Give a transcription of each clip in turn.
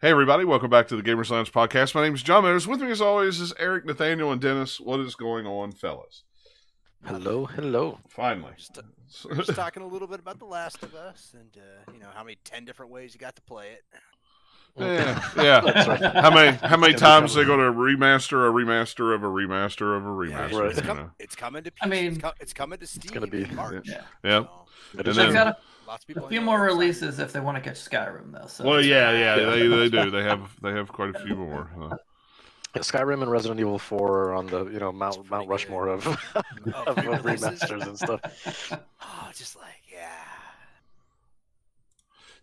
Hey everybody, welcome back to the Gamers Lounge podcast. My name is John Motors. With me as always is Eric, Nathaniel, and Dennis. What is going on, fellas? Hello. Finally. We're just talking a little bit about The Last of Us and, how many 10 different ways you got to play it. Yeah. How many times they're going to remaster a remaster of a remaster of a remaster? Right. It's coming to PC. It's coming to Steam. It's going to be in March. Yeah. So, And They've then, got lots of a people few more releases if they want to catch Skyrim, though. So. well, yeah, they do. They have quite a few more. Yeah, Skyrim and Resident Evil 4 are on the Mount Rushmore of, of re-releases. remasters and stuff. Oh, just like,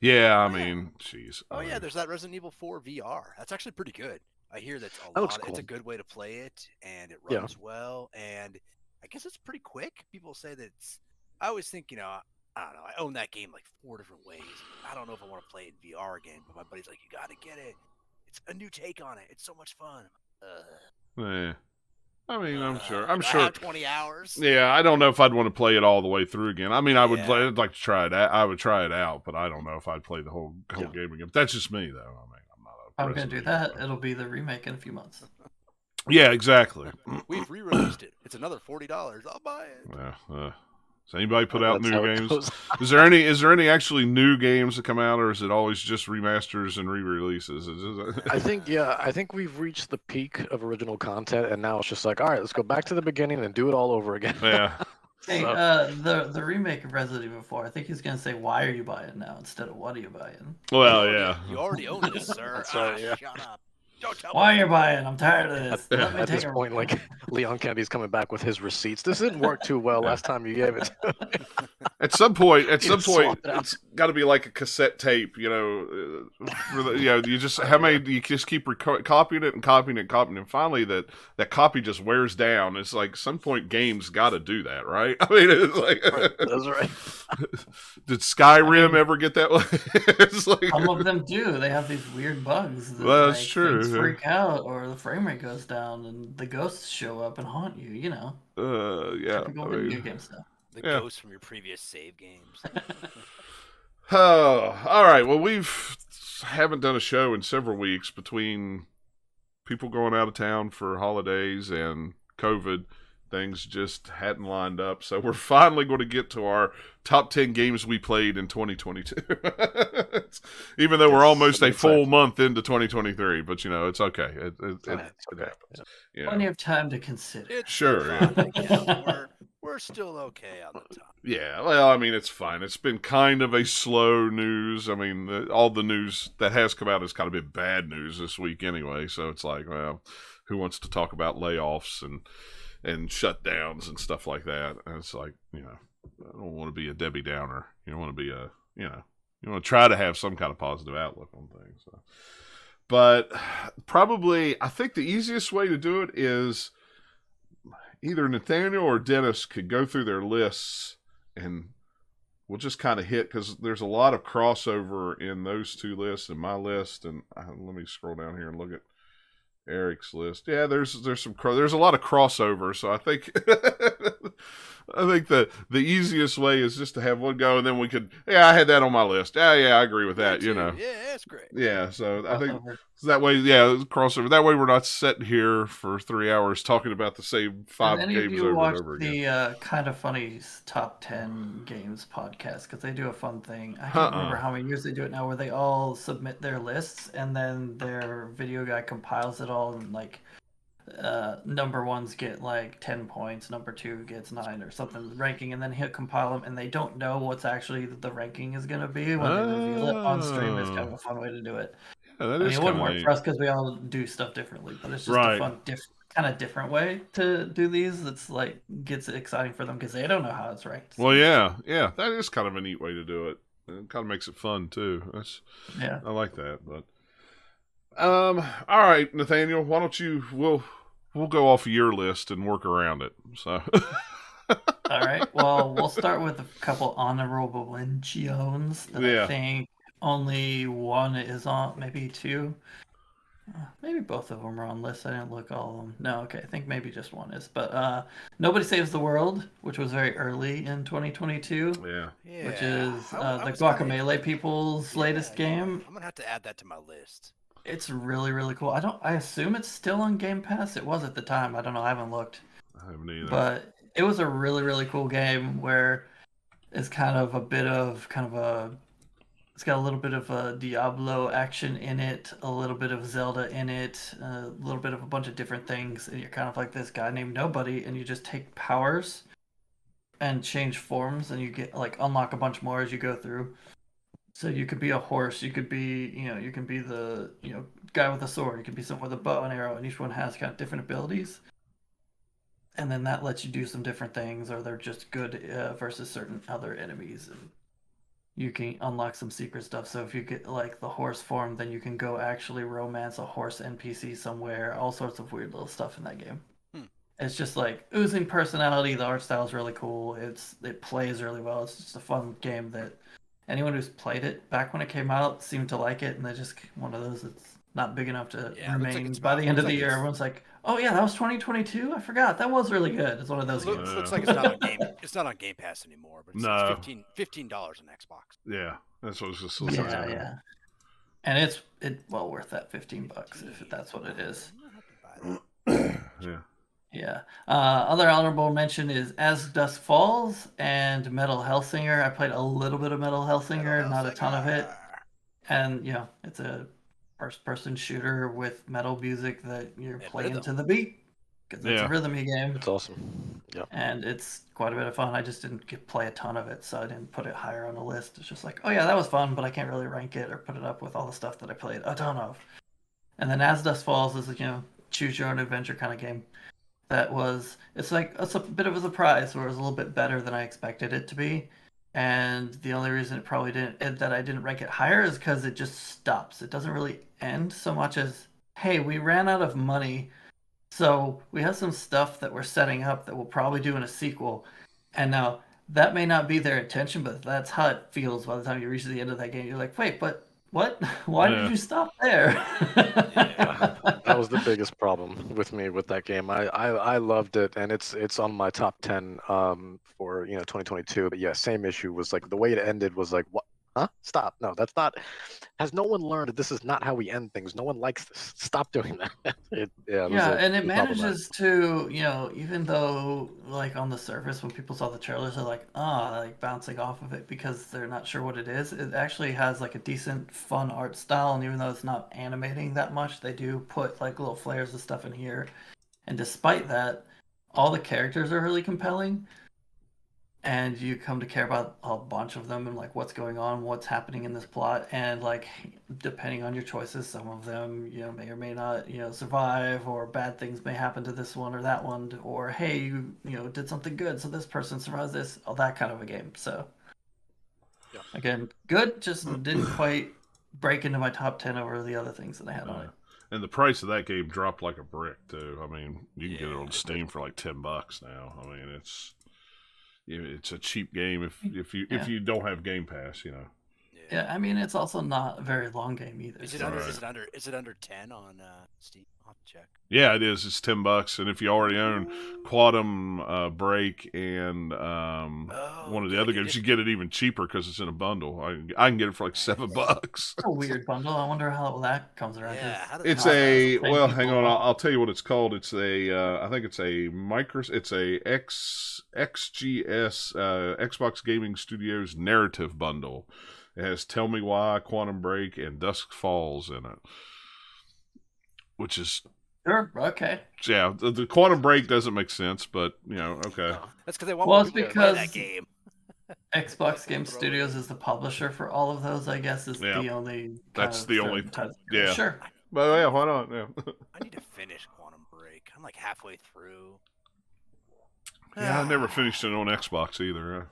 Yeah, I mean, jeez. Oh, yeah, there's that Resident Evil 4 VR. That's actually pretty good. I hear that's a lot. Cool. It's a good way to play it, and it runs well, and I guess it's pretty quick. People say that it's... I always think, I don't know, I own that game like 4 different ways. I don't know if I want to play it in VR again, but my buddy's like, you got to get it. It's a new take on it. It's so much fun. Yeah. I mean, I'm sure. I have 20 hours. Yeah, I don't know if I'd want to play it all the way through again. I mean, I'd like to try it. I would try it out, but I don't know if I'd play the whole game again. But that's just me, though. I mean, I'm not a. I'm gonna do that. It'll be the remake in a few months. Yeah, exactly. We've re-released it. It's another $40. I'll buy it. Yeah. Does anybody put out That's new how it games? goes. Is there any actually new games that come out, or is it always just remasters and re-releases? I think we've reached the peak of original content, and now it's just like, all right, let's go back to the beginning and do it all over again. Yeah. Hey, the remake of Resident Evil 4. I think he's gonna say, "Why are you buying now?" instead of "What are you buying?" Well, yeah. You already own it, sir. That's right, yeah. Shut up. Don't tell Why are me. you buying? I'm tired of this. Let me At take this a point, like Leon Kennedy's coming back with his receipts. This didn't work too well last time you gave it. At some point, Just swap it out. it's got to be like a cassette tape, for the, you just you just keep copying it and copying it and copying it. And finally, that copy just wears down. It's like some point, games got to do that, right? I mean, it's like That's right. Did Skyrim ever get that way? It's like, Some of them do. They have these weird bugs. That, Well, that's true, things yeah. freak out, or the frame rate goes down, and the ghosts show up and haunt you. yeah. Typical I video mean, game stuff. The Yeah. ghosts from your previous save games. oh, all right. Well, haven't done a show in several weeks between people going out of town for holidays and COVID. Things just hadn't lined up, so we're finally going to get to our top 10 games we played in 2022. Even though we're almost a full month into 2023, but it's okay. It Okay. happens. Yeah. Plenty of time to consider. It's Sure, fine. We're still okay on the top. Yeah, well, I mean, it's fine. It's been kind of a slow news. I mean, all the news that has come out has kind of been bad news this week anyway. So it's like, well, who wants to talk about layoffs and shutdowns and stuff like that? And it's like, I don't want to be a Debbie Downer. You want to be you want to try to have some kind of positive outlook on things. So. But probably, I think the easiest way to do it is either Nathaniel or Dennis could go through their lists and we'll just kind of hit, because there's a lot of crossover in those two lists and my list. And let me scroll down here and look at Eric's list. Yeah, there's a lot of crossover. So I think the easiest way is just to have one go, and then we could. Yeah, I had that on my list. Yeah, I agree with that. Yeah, that's great. Yeah, so I think that way. Yeah, crossover. That way, we're not sitting here for 3 hours talking about the same 5 Any games of you over watch and over again. the Kind of Funny Top 10 Games podcast? Because they do a fun thing. I can't remember how many years they do it now, where they all submit their lists, and then their video guy compiles it all, and number ones get 10 points, number 2 gets 9 or something ranking, and then he'll compile them, and they don't know what's actually the ranking is going to be when they reveal it on stream. It's kind of a fun way to do it. Yeah, that is it wouldn't kinda work neat. for us because we all do stuff differently, but it's just Right. a fun, kind of different way to do these. That's gets it exciting for them because they don't know how it's ranked. Well, yeah, that is kind of a neat way to do it. It kind of makes it fun too. Yeah. I like that. But all right, Nathaniel, why don't you? We'll go off your list and work around it. So. All right. Well, we'll start with a couple honorable mentions that Yeah. I think only one is on, maybe 2. Maybe both of them are on lists. I didn't look all of them. No, okay. I think maybe just one is. But Nobody Saves the World, which was very early in 2022, Yeah. which is I the was kinda- Guacamelee people's latest game. I'm gonna have to add that to my list. It's really, really cool. I assume it's still on Game Pass. It was at the time. I don't know. I haven't looked. I haven't either. But it was a really, really cool game where it's kind of it's got a little bit of a Diablo action in it, a little bit of Zelda in it, a little bit of a bunch of different things, and you're kind of like this guy named Nobody, and you just take powers and change forms, and you get like unlock a bunch more as you go through. So you could be a horse, you could be, you can be the, guy with a sword, you could be someone with a bow and arrow, and each one has kind of different abilities. And then that lets you do some different things, or they're just good versus certain other enemies. And you can unlock some secret stuff. So if you get like the horse form, then you can go actually romance a horse NPC somewhere. All sorts of weird little stuff in that game. It's just like oozing personality. The art style is really cool. It plays really well. It's just a fun game that anyone who's played it back when it came out seemed to like it, and they're just one of those that's not big enough to remain. By the end of the year, everyone's like, "Oh yeah, that was 2022. I forgot that was really good." It's one of those games. Looks like it's not on Game. It's not on Game Pass anymore, but it's $15 on Xbox. Yeah, that's what I was just yeah. And it's well worth that $15 if that's what it is. Yeah. Other honorable mention is As Dusk Falls and Metal Hellsinger. I played a little bit of Metal Hellsinger, not a ton of it. And it's a first-person shooter with metal music that you're playing to the beat because it's a rhythmy game. It's awesome. Yeah. And it's quite a bit of fun. I just didn't play a ton of it, so I didn't put it higher on the list. It's just like, oh yeah, that was fun, but I can't really rank it or put it up with all the stuff that I played a ton of. And then As Dusk Falls is choose your own adventure kind of game. It's a bit of a surprise where it was a little bit better than I expected it to be. And the only reason it probably that I didn't rank it higher is because it just stops. It doesn't really end so much as, hey, we ran out of money, so we have some stuff that we're setting up that we'll probably do in a sequel. And now that may not be their intention, but that's how it feels by the time you reach the end of that game. You're like, wait, but what? Why did you stop there? That was the biggest problem with me with that game. I loved it, and it's on my top 10 for 2022. But yeah, same issue was like the way it ended was like, what? Huh? Stop! No, that's not. Has no one learned that this is not how we end things? No one likes this. Stop doing that. And it manages to, even though like on the surface when people saw the trailers, they're like, like bouncing off of it because they're not sure what it is. It actually has like a decent, fun art style, and even though it's not animating that much, they do put like little flares of stuff in here. And despite that, all the characters are really compelling. And you come to care about a bunch of them and like what's going on, what's happening in this plot, and like depending on your choices, some of them may or may not survive, or bad things may happen to this one or that one, or hey, you did something good, so this person survives this, all that kind of a game. So again, good, just didn't quite break into my top 10 over the other things that I had on it. And the price of that game dropped like a brick too. I mean, you can get it on Steam for like $10 now. I mean, it's a cheap game if you don't have Game Pass, Yeah, I mean it's also not a very long game either. Is it under 10 on Steam? I'll have to check. Yeah, it is. It's $10, and if you already own Quantum Break and one of the other games, you get it even cheaper because it's in a bundle. I can get it for like $7. It's a weird bundle. I wonder how that comes around. Yeah, hang on. I'll tell you what it's called. It's I think it's a XGS Xbox Gaming Studios narrative bundle. It has Tell Me Why, Quantum Break, and Dusk Falls in it, which is sure okay. Yeah, the Quantum Break doesn't make sense, but okay. That's because they want people to play that game. Xbox Game Studios is the publisher for all of those. I guess is the only. That's the only. Yeah, sure. But yeah, why not? Yeah. I need to finish Quantum Break. I'm like halfway through. Yeah, I never finished it on Xbox either.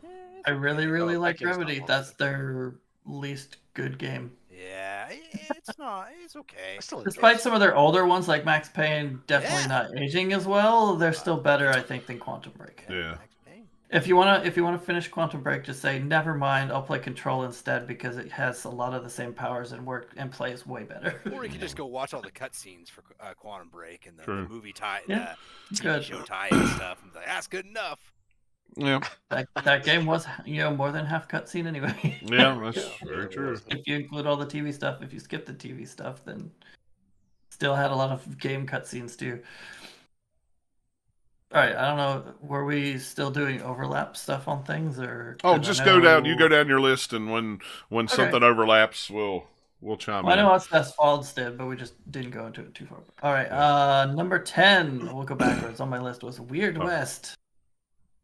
I really like Remedy. That's their least good game. Yeah, it's not. It's okay. Despite some of their older ones like Max Payne definitely not aging as well, they're still better, I think, than Quantum Break. Yeah. If you wanna finish Quantum Break, just say never mind. I'll play Control instead because it has a lot of the same powers and plays way better. Or you can just go watch all the cutscenes for Quantum Break and the movie TV show tie and stuff, and be like, that's good enough. Yeah, that game was more than half cutscene anyway. Yeah, that's very true. If you include all the TV stuff, if you skip the TV stuff, then still had a lot of game cutscenes too. All right, I don't know. Were we still doing overlap stuff on things, or? Oh, 'cause I just go down. You know- go down your list, and when Okay. something overlaps, we'll chime Well, I in. know us Falls did, but we just didn't go into it too far. All right, number 10. We'll go backwards on my list. Was Weird Oh. West.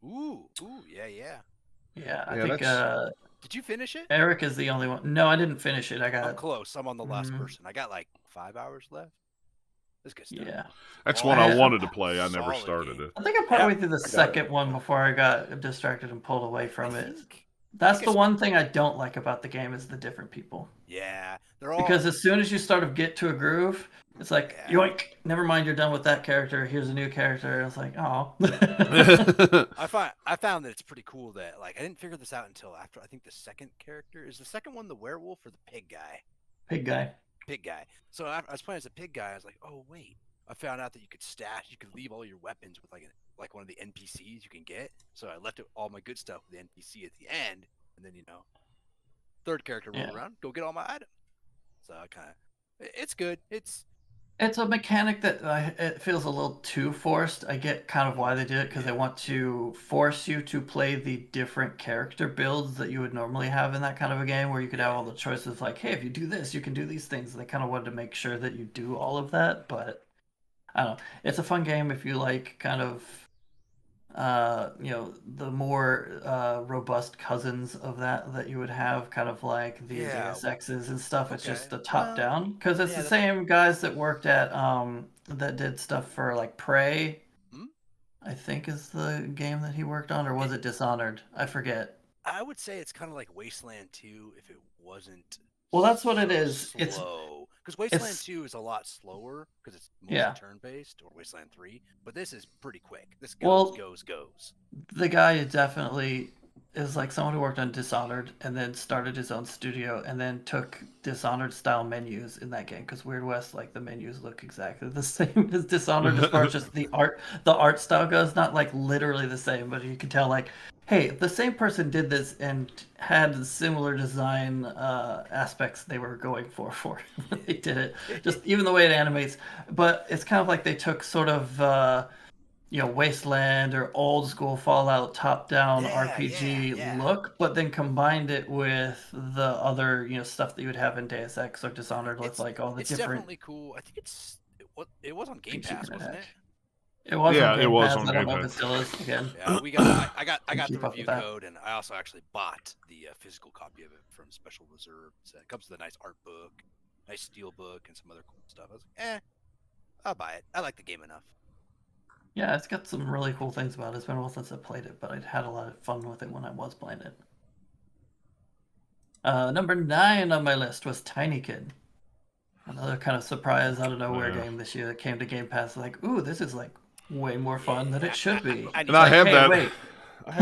Ooh, yeah. Yeah, I Yeah, think that's- Did you finish it? Eric is the only one. No, I didn't finish it. I I'm got close. I'm on the last Mm. person. I got like 5 hours left. That's good stuff. yeah. That's Oh, one I yeah. wanted to play. I never Solid started game. it. I think I'm partway through the got it. second one before I got distracted and pulled away from I it. think- That's I the guess- one thing I don't like about the game is the different people. Yeah, they're all Because as soon as you start to get to a groove, it's like, Yeah. yoink, never mind, you're done with that character. Here's a new character. It's like, oh. I found that it's pretty cool that like I didn't figure this out until after I think the second character is the second one the werewolf or the pig guy. Pig guy. Pig guy. So I was playing as a pig guy. I was like, oh wait, I found out that you could leave all your weapons with like one of the NPCs you can get. So I left all my good stuff with the NPC at the end, and then third character rolled Yeah. around, go get all my items. So I it's good. It's It's a mechanic that it feels a little too forced. I get kind of why they did it because they want to force you to play the different character builds that you would normally have in that kind of a game where you could have all the choices like, hey, if you do this, you can do these things. They kind of wanted to make sure that you do all of that, but I don't know. It's a fun game if you like kind of the more robust cousins of that you would have, kind of like the Yeah. Deus Exes and stuff. It's just Okay. the top Well, down because it's yeah, the that- same guys that worked at that did stuff for like Prey. Hmm? I think is the game that he worked on, or was it Dishonored? I forget. I would say it's kind of like Wasteland 2 if it wasn't. Well, that's what it so is. It's- slow. Because Wasteland it's- 2 is a lot slower because it's mostly Yeah. turn-based, or Wasteland 3. But this is pretty quick. This Well- goes. The guy definitely is like someone who worked on Dishonored and then started his own studio and then took Dishonored style menus in that game because Weird West, like the menus look exactly the same as Dishonored as far as just the art style goes. Not like literally the same, but you can tell like, hey, the same person did this and had similar design aspects they were going for when they did it. Just even the way it animates, but it's kind of like they took sort of Wasteland or old school Fallout top-down Yeah, RPG yeah. look, but then combined it with the other stuff that you would have in Deus Ex or Dishonored with It's- like all the It's different. definitely cool. I think it was on Game things you Pass, can wasn't attach. it? It was Yeah, on it Game was Pass. on I don't Game know if it Pass. still is again. Yeah, I got the Keep up review with that. code, and I also actually bought the physical copy of it from Special Reserve. So it comes with a nice art book, nice steel book, and some other cool stuff. I was like, I'll buy it. I like the game enough. Yeah, it's got some really cool things about it. It's been a while since I played it, but I had a lot of fun with it when I was playing it. Number 9 on my list was Tinykin. Another kind of surprise out of nowhere Yeah. game this year that came to Game Pass. Like, ooh, this is like way more fun than it should be. I need And I to- have Hey, that. wait. I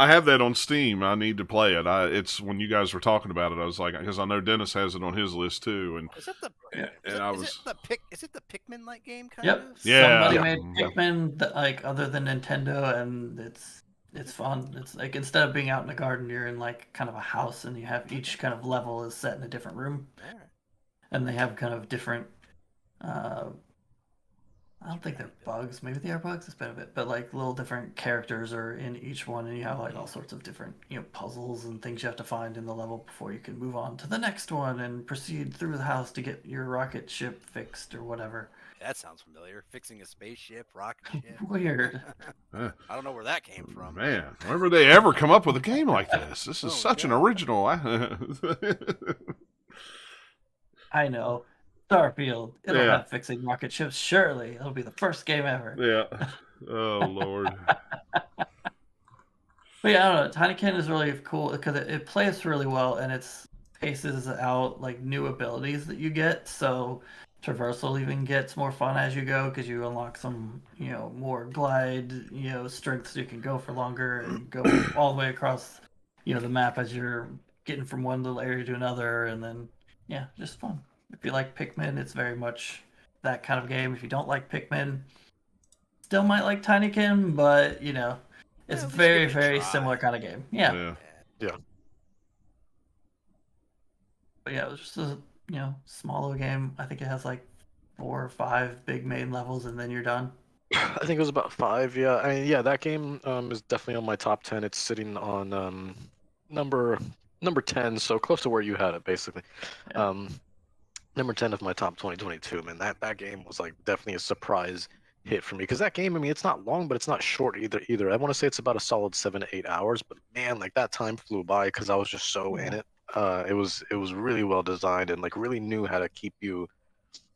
have that on Steam. I need to play it. It's when you guys were talking about it, I was like, because I know Dennis has it on his list too, and Is it the? Yeah. Is, And it, I is was- it the Pikmin like game kind Yep. of? Yeah. Somebody Yeah. made Pikmin that like other than Nintendo, and it's fun. It's like instead of being out in a garden, you're in like kind of a house, and you have each kind of level is set in a different room, All right. and they have kind of different. I don't think they're bugs. Maybe they are bugs. It's been a bit, but like little different characters are in each one, and you have like all sorts of different puzzles and things you have to find in the level before you can move on to the next one and proceed through the house to get your rocket ship fixed or whatever. That sounds familiar. Fixing a spaceship, rocket ship. Weird. I don't know where that came from. man, whenever they ever come up with a game like this, this is Oh, such an God. original. I know. Starfield. It'll Yeah. have fixing rocket ships. Surely. It'll be the first game ever. Yeah. Oh Lord. But yeah, I don't know. Tinykin is really cool because it plays really well and it paces out like new abilities that you get. So traversal even gets more fun as you go because you unlock some, more glide, strength so you can go for longer and go all the way across, the map as you're getting from one little area to another. And then, yeah, just fun. If you like Pikmin, it's very much that kind of game. If you don't like Pikmin, still might like Tinykin, but it's at least very, give it a very try. similar kind of game. Yeah. But yeah, it was just a small little game. I think it has like 4 or 5 big main levels, and then you're done. I think it was about 5. Yeah, I mean, yeah, that game is definitely on my top 10. It's sitting on number 10, so close to where you had it, basically. Yeah. Number 10 of my top 2022. Man, that game was like definitely a surprise hit for me because that game, I mean, it's not long, but it's not short either. I want to say it's about a solid 7 to 8 hours, but man, like that time flew by because I was just so in it. It was really well designed and like really knew how to keep you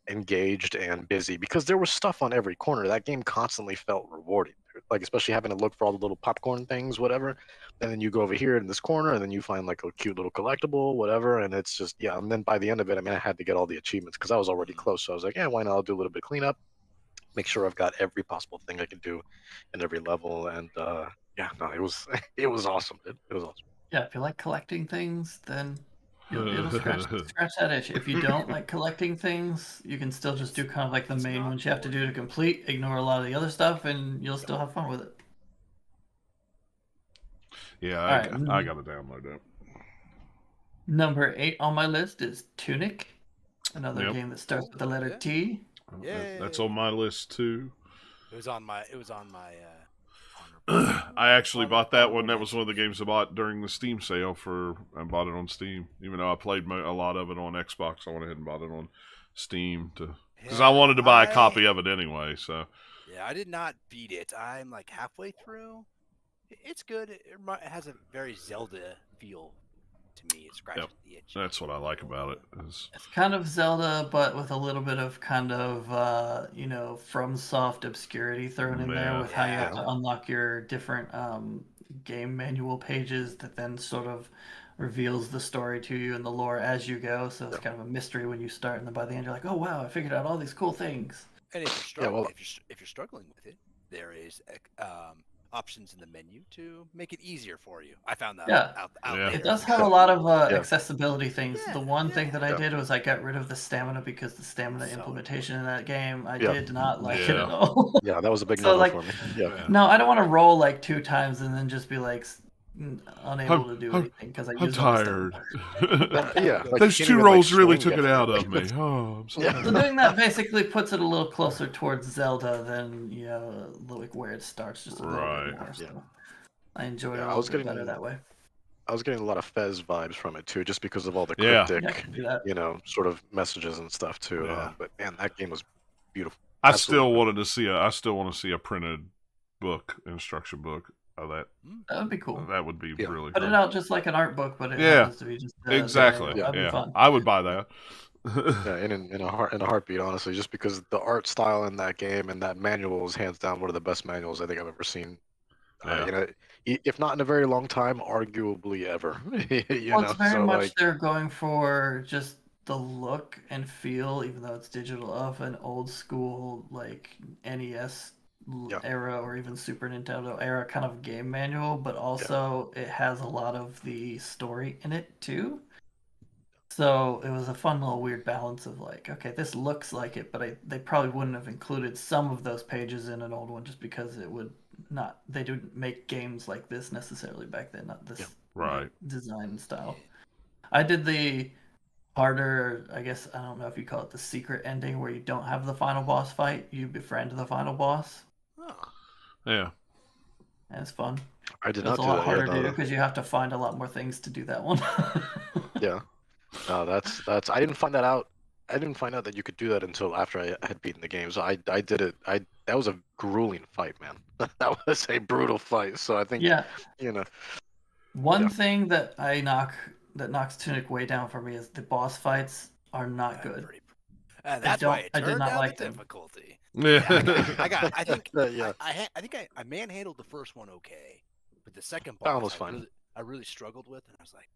engaged and busy because there was stuff on every corner. That game constantly felt rewarding, like especially having to look for all the little popcorn things, whatever. And then you go over here in this corner, and then you find like a cute little collectible, whatever. And it's just yeah. And then by the end of it, I mean, I had to get all the achievements because I was already close. So I was like, yeah, why not? I'll do a little bit of cleanup, make sure I've got every possible thing I can do in every level. And yeah, no, it was it was awesome. It was awesome. Yeah, if you like collecting things, then it'll scratch that itch. If you don't like collecting things, you can still just do kind of like the main ones you have to do to complete, ignore a lot of the other stuff, and you'll still have fun with it. Yeah, I got to download that. Number 8 on my list is Tunic, another game that starts with the letter T. Yeah, that's on my list too. It was on my. I actually bought that one. That was one of the games I bought during the Steam sale. I bought it on Steam, even though I played a lot of it on Xbox. I went ahead and bought it on Steam because I wanted to buy a copy of it anyway. So yeah, I did not beat it. I'm like halfway through. It's good. It has a very Zelda feel to me. It scratches the itch. That's what I like about it. It's kind of Zelda, but with a little bit of kind of FromSoft obscurity thrown in there with how you have to unlock your different game manual pages that then sort of reveals the story to you and the lore as you go. So it's kind of a mystery when you start, and then by the end you're like, oh wow, I figured out all these cool things. And if you're struggling, if you're struggling with it, there is options in the menu to make it easier for you. I found that out there. It does have a lot of accessibility things. The one thing that I did was I got rid of the stamina because the stamina implementation in that game I did not like it at all. Yeah, that was a big no for me. No, I don't want to roll like 2 times and then just be like unable to do anything because I'm tired. Like those 2 rolls really took it out of me. Oh, I'm sorry. So doing that basically puts it a little closer towards Zelda than like where it starts, just a little bit more. So I enjoyed it a little bit better that way. I was getting a lot of Fez vibes from it too, just because of all the cryptic, sort of messages and stuff too. But man, that game was beautiful. I still want to see a printed book, instruction book of that. That would be cool. That would be really put cool. it out just like an art book, but it happens to be just exactly. That'd be fun. I would buy that. In a heartbeat, honestly, just because the art style in that game and that manual is hands down one of the best manuals I think I've ever seen. If not in a very long time, arguably ever. It's very much they're going for just the look and feel, even though it's digital, of an old school like NES era or even Super Nintendo era kind of game manual, but also it has a lot of the story in it too. So it was a fun little weird balance of like, okay, this looks like it, but they probably wouldn't have included some of those pages in an old one just because it would not. They didn't make games like this necessarily back then, not this design style. I did the harder, I guess, I don't know if you call it the secret ending, where you don't have the final boss fight, you befriend the final boss. Yeah. And it's fun. I did not do that. It's a lot harder to do because you have to find a lot more things to do that one. No, that's I didn't find that out. I didn't find out that you could do that until after I had beaten the game. So I did it. That was a grueling fight, man. That was a brutal fight. So I think one thing that knocks Tunic way down for me is the boss fights are not good. That's why I did not like the difficulty. I think I manhandled the first one okay, but the second boss was fun. I really struggled with, and I was like,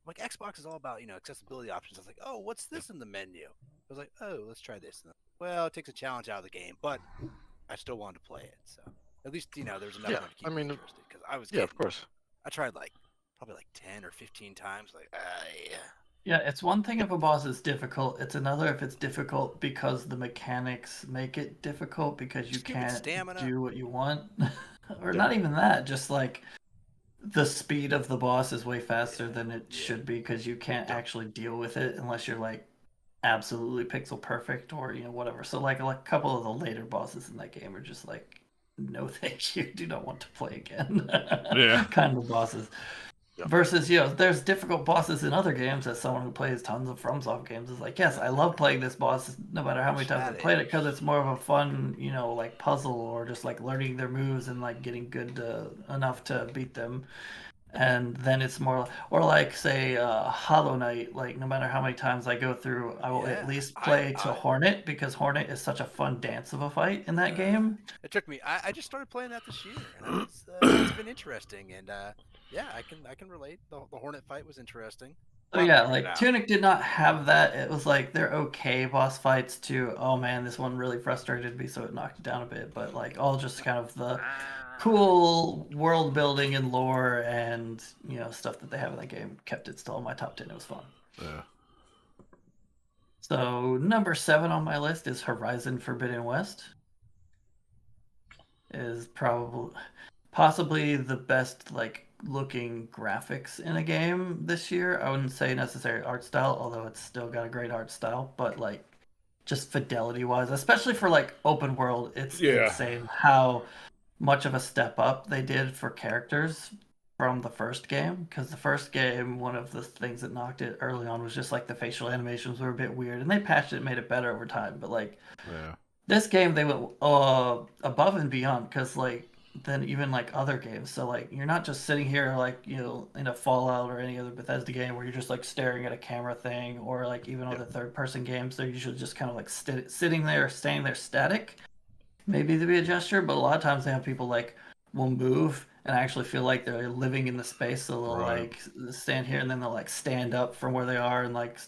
like Xbox is all about accessibility options. I was like, oh, what's this in the menu? I was like, oh, let's try this. Well, it takes a challenge out of the game, but I still wanted to play it. So at least there's enough to keep me interested because I was of course. I tried probably 10 or 15 times. Yeah, it's one thing if a boss is difficult. It's another if it's difficult because the mechanics make it difficult because you can't do what you want. Or not even that, just like the speed of the boss is way faster than it should be because you can't actually deal with it unless you're like absolutely pixel perfect or whatever. So like a couple of the later bosses in that game are just like, no thank you, do not want to play again. Yeah. Kind of bosses. Yeah. Versus, there's difficult bosses in other games. As someone who plays tons of FromSoft games is like, yes, I love playing this boss no matter how many times I played it, because it's more of a fun, like puzzle, or just like learning their moves and like getting good enough to beat them. And then it's more, or like say Hollow Knight, like no matter how many times I go through, I will at least play to Hornet, because Hornet is such a fun dance of a fight in that game. It took me. I just started playing that this year, and it's been interesting. And yeah, I can relate. The Hornet fight was interesting. So yeah, like Tunic did not have that. It was like they're okay boss fights too. Oh man, this one really frustrated me, so it knocked it down a bit. But like all just kind of the cool world building and lore and stuff that they have in that game kept it still in my top 10. It was fun. Yeah. So number 7 on my list is Horizon Forbidden West. Is possibly the best like looking graphics in a game this year. I wouldn't say necessarily art style, although it's still got a great art style, but like just fidelity wise, especially for like open world, it's insane how much of a step up they did for characters from the first game. Because the first game, one of the things that knocked it early on was just like the facial animations were a bit weird, and they patched it and made it better over time. But like this game, they went above and beyond, because like than even like other games. So like you're not just sitting here like in a Fallout or any other Bethesda game where you're just like staring at a camera thing, or like even other third person games, they're usually just kind of like sitting there, staying there static. Maybe to be a gesture, but a lot of times they have people like will move and actually feel like they're living in the space. So they'll like stand here and then they'll like stand up from where they are and like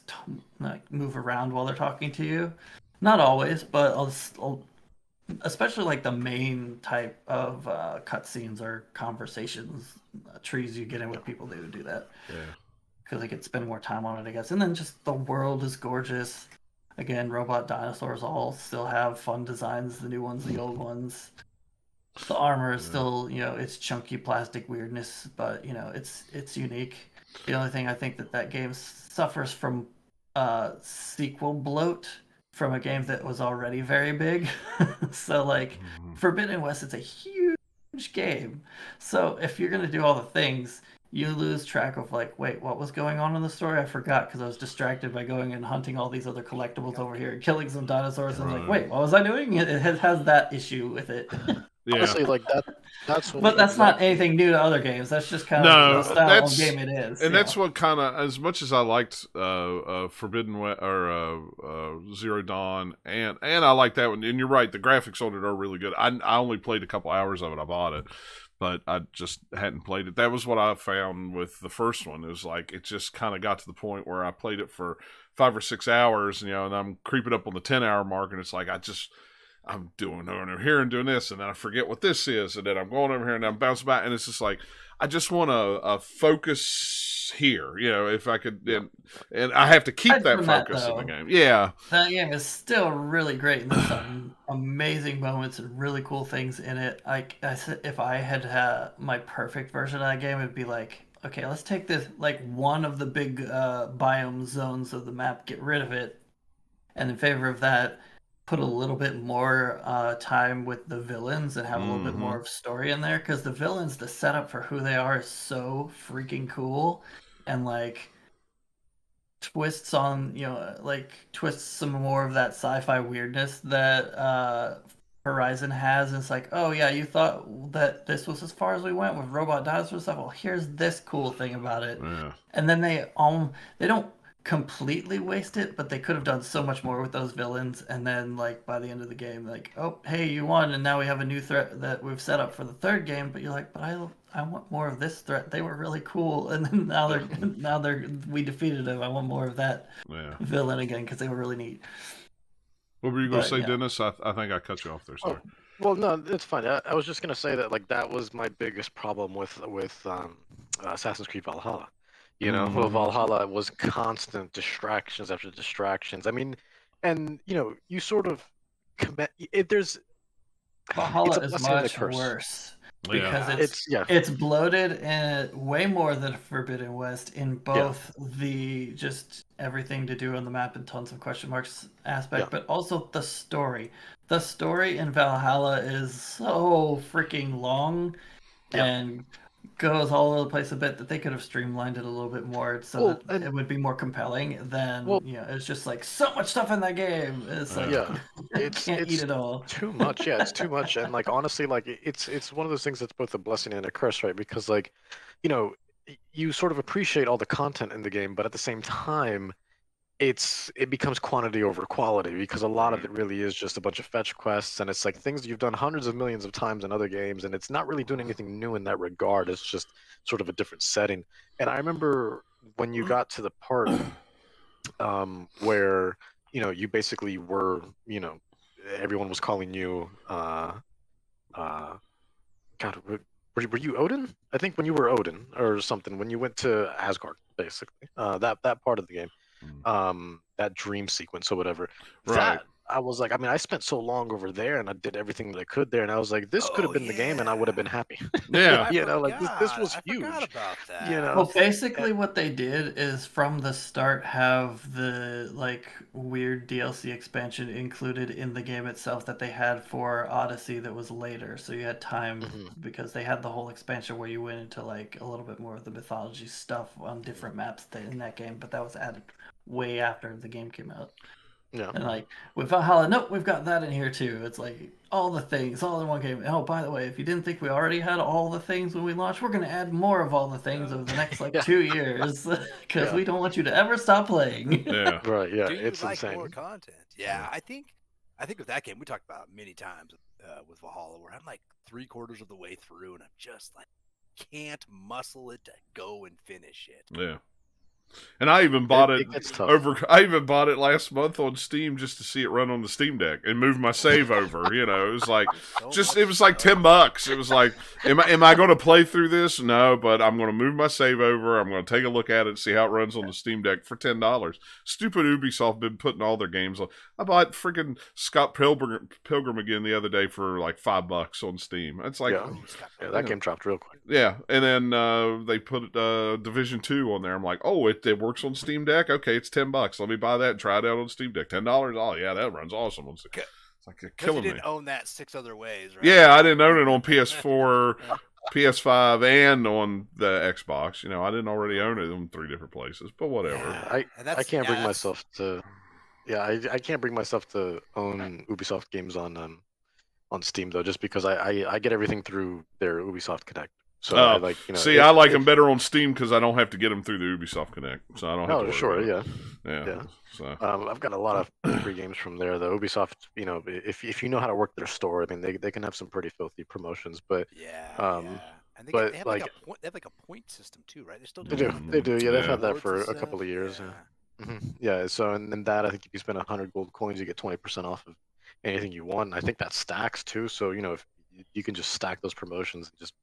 move around while they're talking to you. Not always, but especially like the main type of cutscenes or conversations, trees you get in with people, they would do that. Yeah. Because they could spend more time on it, I guess. And then just the world is gorgeous. Again, robot dinosaurs all still have fun designs, the new ones, the old ones. The armor is still, it's chunky plastic weirdness, but it's unique. The only thing I think that game suffers from sequel bloat from a game that was already very big. So like Forbidden West, it's a huge game. So if you're gonna do all the things, you lose track of like, wait, what was going on in the story? I forgot because I was distracted by going and hunting all these other collectibles over here and killing some dinosaurs. And I was like, wait, what was I doing? It has that issue with it. Honestly, like that's. But that's not anything new to other games. That's just kind of the style of game it is. And that's what kind of, as much as I liked Forbidden West or Zero Dawn, and I like that one. And you're right, the graphics on it are really good. I only played a couple hours of it. I bought it, but I just hadn't played it. That was what I found with the first one. It was like it just kind of got to the point where I played it for 5 or 6 hours, and I'm creeping up on the 10-hour mark, and it's like I'm doing over here and doing this, and then I forget what this is, and then I'm going over here and I'm bouncing back, and it's just like I just want to focus here, if I could, and I have to keep that focus in the game. Yeah, that game is still really great, and there's some amazing moments and really cool things in it. Like I said, if I had my perfect version of that game, it'd be like, okay, let's take this like one of the big biome zones of the map, get rid of it, and in favor of that, put a little bit more time with the villains and have a little bit more of story in there, because the villains, the setup for who they are is so freaking cool, and like twists on twists some more of that sci-fi weirdness that Horizon has. And it's like, oh yeah, you thought that this was as far as we went with robot dinosaur stuff, well here's this cool thing about it. And then they don't completely waste it, but they could have done so much more with those villains. And then like by the end of the game, like, oh hey, you won, and now we have a new threat that we've set up for the third game, but you're like, but I want more of this threat, they were really cool, and then now we defeated them, I want more of that villain again because they were really neat. What were you going to say, Dennis? I think I cut you off there, sorry. Well, no, it's fine. I was just going to say that like that was my biggest problem with Assassin's Creed Valhalla. Well, Valhalla was constant distractions after distractions. I mean, and you sort of there's Valhalla is much worse. because Yeah. it's bloated and way more than Forbidden West in both the just everything to do on the map and tons of question marks aspect, but also the story. The story in Valhalla is so freaking long and goes all over the place a bit that they could have streamlined it a little bit more so that it would be more compelling than it's just like so much stuff in that game. It's like it's eat it all. Too much. Yeah, it's too much. And like honestly, like it's one of those things that's both a blessing and a curse, right? Because like, you sort of appreciate all the content in the game, but at the same time, it becomes quantity over quality because a lot of it really is just a bunch of fetch quests, and it's like things you've done hundreds of millions of times in other games, and it's not really doing anything new in that regard. It's just sort of a different setting. And I remember when you got to the part where you basically were everyone was calling you God, were you Odin? I think when you were Odin or something, when you went to Asgard, basically that part of the game. That dream sequence or whatever. Right. I was like, I spent so long over there and I did everything that I could there, and I was like, this could have been the game and I would have been happy. Yeah. This was huge. I forgot about that. Well, basically what they did is from the start have the like weird DLC expansion included in the game itself that they had for Odyssey that was later. So you had time because they had the whole expansion where you went into like a little bit more of the mythology stuff on different maps in that game, but that was added way after the game came out. Yeah. And like with Valhalla, nope, we've got that in here too. It's like all the things, all in one game. Oh, by the way, if you didn't think we already had all the things when we launched, we're going to add more of all the things over the next 2 years because we don't want you to ever stop playing. Yeah. Right. Yeah. Do you It's like insane. more content? Yeah, I think with that game we talked about it many times with Valhalla, where I'm like 3/4 of the way through and I'm just like can't muscle it to go and finish it. Yeah. And I even bought it gets tough. I even bought it last month on Steam just to see it run on the Steam Deck and move my save over. It was like it was like $10. It was like, am I going to play through this? No, but I'm going to move my save over. I'm going to take a look at it, see how it runs on the Steam Deck for $10. Stupid Ubisoft been putting all their games on. I bought freaking Scott Pilgrim again the other day for like $5 on Steam. It's like that game dropped real quick. Yeah, and then they put Division 2 on there. I'm like, oh, it works on Steam Deck? Okay, it's $10. Let me buy that and try it out on Steam Deck. $10? Oh, yeah, that runs awesome. It's like you're killing me. You didn't own that 6 other ways, right? Yeah, I didn't own it on PS4, PS5, and on the Xbox. I didn't already own it in 3 different places, but whatever. Yeah, I can't bring myself to... Yeah, I can't bring myself to own Ubisoft games on Steam, though, just because I get everything through their Ubisoft Connect. So I like them better on Steam because I don't have to get them through the Ubisoft Connect, so I don't have to worry about it. Yeah. So I've got a lot of free games from there. The Ubisoft, if you know how to work their store, I mean, they can have some pretty filthy promotions. But and they have like a point system too, right? They still do. They do. Yeah, they've had that for a couple of years. Yeah. So and then that, I think if you spend 100 gold coins, you get 20% off of anything you want. And I think that stacks too. So if you can just stack those promotions and just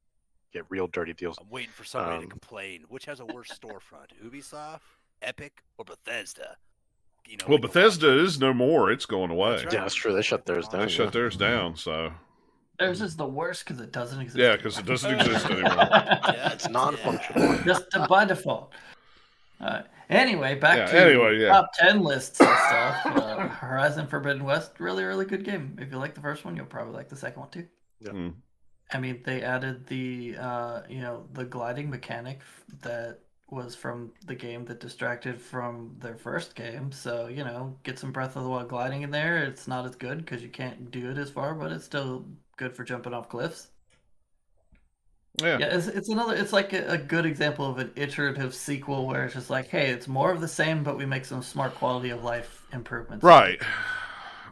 get real dirty deals. I'm waiting for somebody to complain. Which has a worse storefront, Ubisoft, Epic, or Bethesda? Well, Bethesda is no more. It's going away. That's right. Yeah, that's true. They shut theirs down. They shut theirs down. So theirs is the worst because it doesn't exist. Yeah, because it doesn't exist anymore. It's non-functional. Just by default. Anyway, back to top 10 lists and stuff. Horizon Forbidden West, really, really good game. If you like the first one, you'll probably like the second one too. Yeah. I mean, they added the the gliding mechanic that was from the game that distracted from their first game. So, get some Breath of the Wild gliding in there. It's not as good because you can't do it as far, but it's still good for jumping off cliffs. Yeah, it's like a good example of an iterative sequel where it's just like, hey, it's more of the same, but we make some smart quality of life improvements. Right.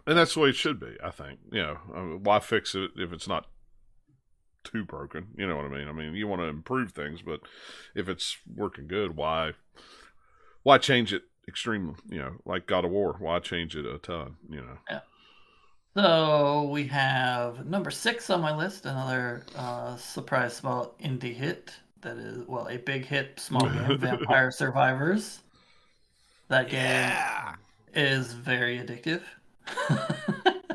And that's the way it should be, I think. Why fix it if it's not too broken? You know what I mean? I mean, you want to improve things, but if it's working good, why change it extremely? Like God of War, why change it a ton? Yeah. So we have number 6 on my list, another surprise small indie hit that is, a big hit small game, Vampire Survivors. That game is very addictive.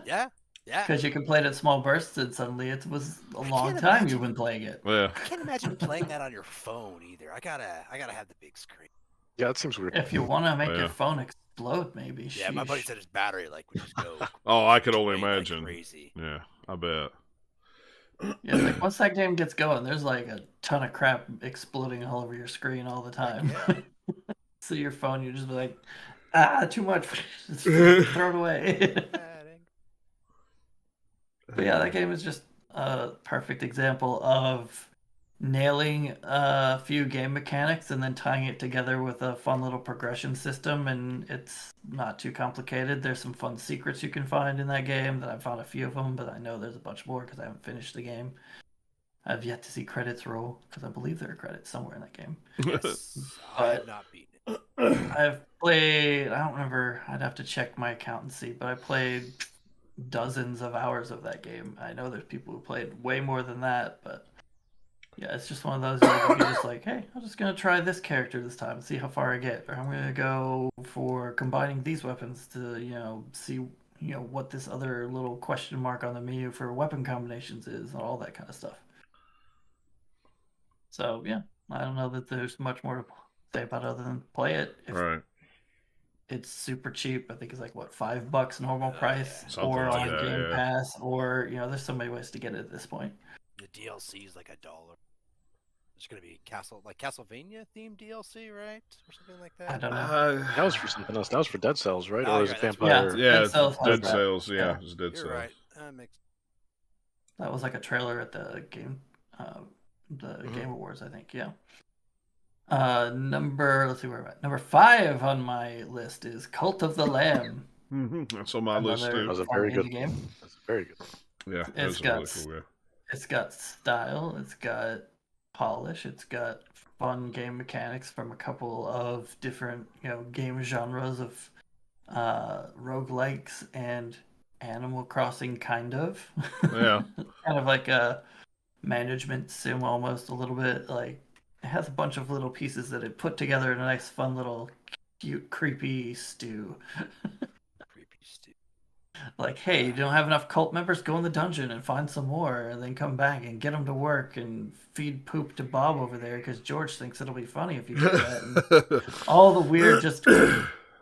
Yeah. Yeah. Because you can play it in small bursts, and suddenly it was a long can't time imagine- you've been playing it. Yeah. I can't imagine playing that on your phone either. I gotta have the big screen. Yeah, that seems weird. If you want to make Yeah. your phone explode, maybe. Yeah, my buddy Sheesh. said his battery would just go. Oh, I could only drain like imagine. crazy. Yeah, I bet. Yeah, like once that game gets going, there's like a ton of crap exploding all over your screen all the time. Yeah. So your phone, you just be like, too much. Just throw it away. But yeah, that game is just a perfect example of nailing a few game mechanics and then tying it together with a fun little progression system, and it's not too complicated. There's some fun secrets you can find in that game that I've found a few of them, but I know there's a bunch more because I haven't finished the game. I've yet to see credits roll because I believe there are credits somewhere in that game. Yes, I have not beaten it. I've played, I don't remember, I'd have to check my account and see, but I played dozens of hours of that game. I know there's people who played way more than that, but yeah, it's just one of those where you're just like, hey, I'm just going to try this character this time and see how far I get. Or I'm going to go for combining these weapons to, see, what this other little question mark on the menu for weapon combinations is and all that kind of stuff. So, yeah, I don't know that there's much more to say about it other than play it. Right. It's super cheap. I think it's like, $5 normal price, Something or like on that, Game yeah. Pass, or, there's so many ways to get it at this point. The DLC is like $1. There's gonna be Castlevania themed DLC, right, or something like that. I don't know. That was for something else. That was for Dead Cells, right? Oh, Or is okay, it that's Vampire? Yeah, Dead Cells has Dead that. Cells. Yeah, Yeah. it's Dead You're Cells. right. That makes. That was like a trailer at the Game Mm-hmm. Game Awards, I think. Yeah. Let's see where I'm at. Number 5 on my list is Cult of the Lamb. That's on my list Another too. That was a fun very indie good game. That's very good. Yeah, It's that's got really cool. Yeah. It's got style. It's got polish. It's got fun game mechanics from a couple of different, game genres of roguelikes and Animal Crossing, kind of. Yeah. Kind of like a management sim almost, a little bit. Like, it has a bunch of little pieces that it put together in a nice, fun little, cute, creepy stew. Creepy stew. Like, hey, you don't have enough cult members? Go in the dungeon and find some more, and then come back and get them to work and feed poop to Bob over there because George thinks it'll be funny if you do that. And all the weird, just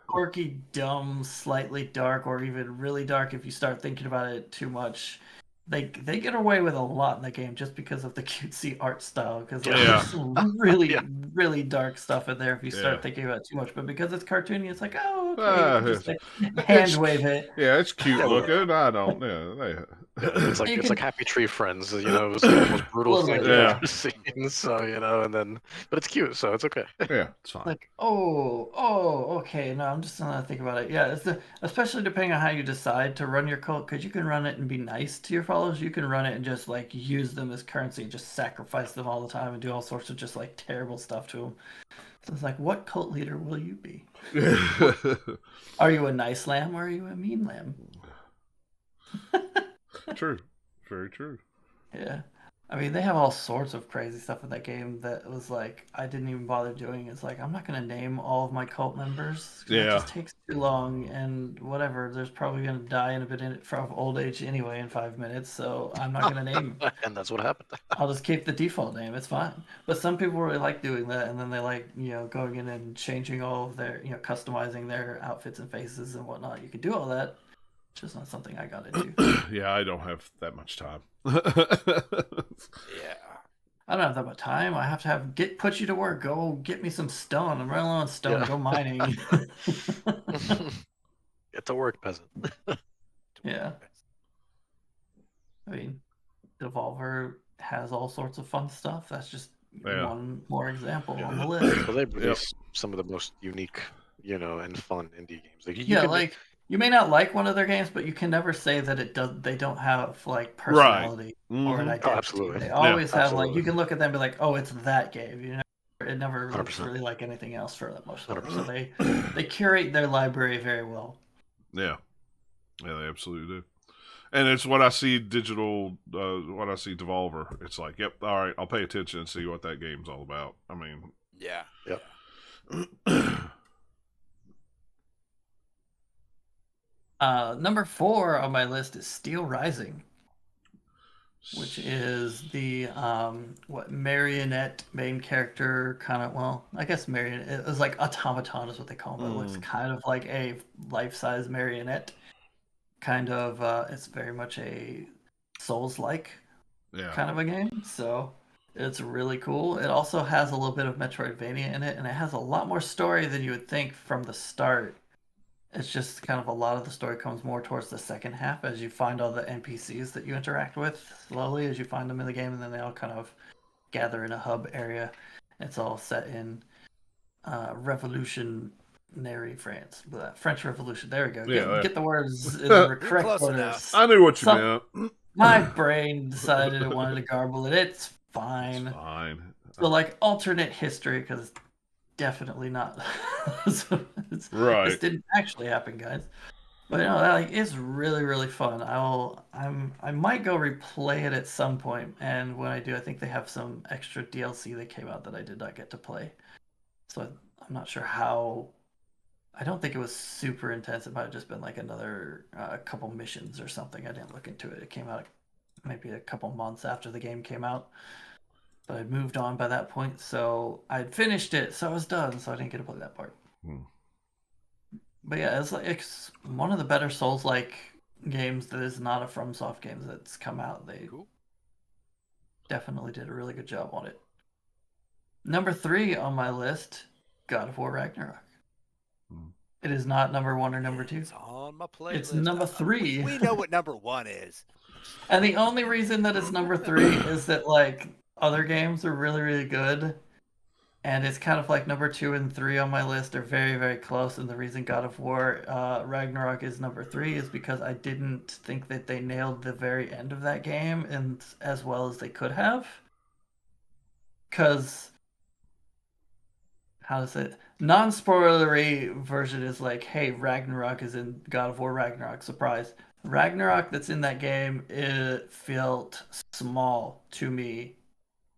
quirky, dumb, slightly dark, or even really dark if you start thinking about it too much. They get away with a lot in the game just because of the cutesy art style. Because Yeah. there's some really, Yeah. really dark stuff in there if you start Yeah. thinking about it too much. But because it's cartoony, it's like, oh, okay, Ah, you can just like, hand wave it. Yeah, it's cute Yeah, well- looking. I don't. Yeah, It's like You it's can- like Happy Tree Friends. It was the most brutal Little thing bit, you've yeah. ever seen. So but it's cute, so it's okay. yeah, it's fine. Like, okay, no, I'm just gonna think about it. Yeah, especially depending on how you decide to run your cult, because you can run it and be nice to your followers. You can run it and just like use them as currency and just sacrifice them all the time and do all sorts of just like terrible stuff to them. So it's like, what cult leader will you be? Are you a nice lamb or are you a mean lamb? True, very true. Yeah. I mean, they have all sorts of crazy stuff in that game that was like, I didn't even bother doing. It's like, I'm not going to name all of my cult members. 'Cause Yeah. It just takes too long and whatever. There's probably going to die in a bit from old age anyway in 5 minutes. So I'm not going to name. And that's what happened. I'll just keep the default name. It's fine. But some people really like doing that. And then they like, going in and changing all of their, customizing their outfits and faces and whatnot. You can do all that. It's just not something I got into. Yeah, I don't have that much time. Yeah. I don't have that much time. I have to put you to work. Go get me some stone. I'm running low on stone. Yeah. Go mining. Get to work, peasant. Yeah. I mean, Devolver has all sorts of fun stuff. That's just Yeah. one more example on the list. Well, they release some of the most unique, and fun indie games. Like, you Yeah, can- like you may not like one of their games, but you can never say that they don't have like personality or an Mhm. identity. absolutely. They always have like absolutely. you can look at them and be like, oh, it's that game. It never looks 100%. really like anything else for that most part. So 100%. they curate their library very well. Yeah, yeah, they absolutely do. And it's when I see when I see Devolver, it's like, yep, all right, I'll pay attention and see what that game's all about. I mean, Yeah. Number 4 on my list is Steel Rising, which is the marionette main character kind of, well, I guess marionette. It was like automaton is what they call them. It looks kind of like a life-size marionette. Kind of, it's very much a Souls-like kind of a game. So it's really cool. It also has a little bit of Metroidvania in it, and it has a lot more story than you would think from the start. It's just kind of a lot of the story comes more towards the second half as you find all the NPCs that you interact with slowly as you find them in the game, and then they all kind of gather in a hub area. It's all set in revolutionary France, French Revolution. There we go. Get the words in the correct orders. I knew what you meant. My brain decided it wanted to garble it. It's fine. It's fine. So like alternate history, because definitely not. Right. This didn't actually happen, guys. But you know, like, it's really fun. I might go replay it at some point, and when I do, I think they have some extra DLC that came out that I did not get to play. So I'm not sure how. I don't think it was super intense. It might have just been like another couple missions or something. I didn't look into it. It came out maybe a couple months after the game came out. But I'd moved on by that point, so I'd finished it, so I was done, so I didn't get to play that part. But yeah, it's one of the better Souls-like games that is not a FromSoft game that's come out. They definitely did a really good job on it. Number 3 on my list, God of War Ragnarok. It is not number 1 or number 2. It's on my playlist. It's number 3. We know what number 1 is. And the only reason that it's number 3 is that, like, other games are really good, and it's kind of like number 2 and 3 on my list are very close. And the reason God of War Ragnarok is number 3 is because I didn't think that they nailed the very end of that game and as well as they could have. Because how to say it? Non-spoilery version is like, hey, Ragnarok is in God of War Ragnarok. Surprise. Ragnarok that's in that game, it felt small to me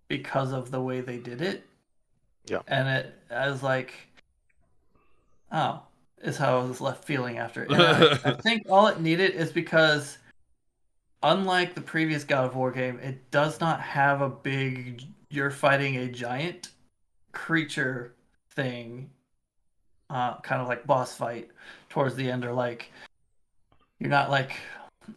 because of the way they did it. Yeah. And I was like, oh, is how I was left feeling after it. And I think all it needed is because, unlike the previous God of War game, it does not have a big, you're fighting a giant creature thing, kind of like boss fight towards the end, or like, you're not like,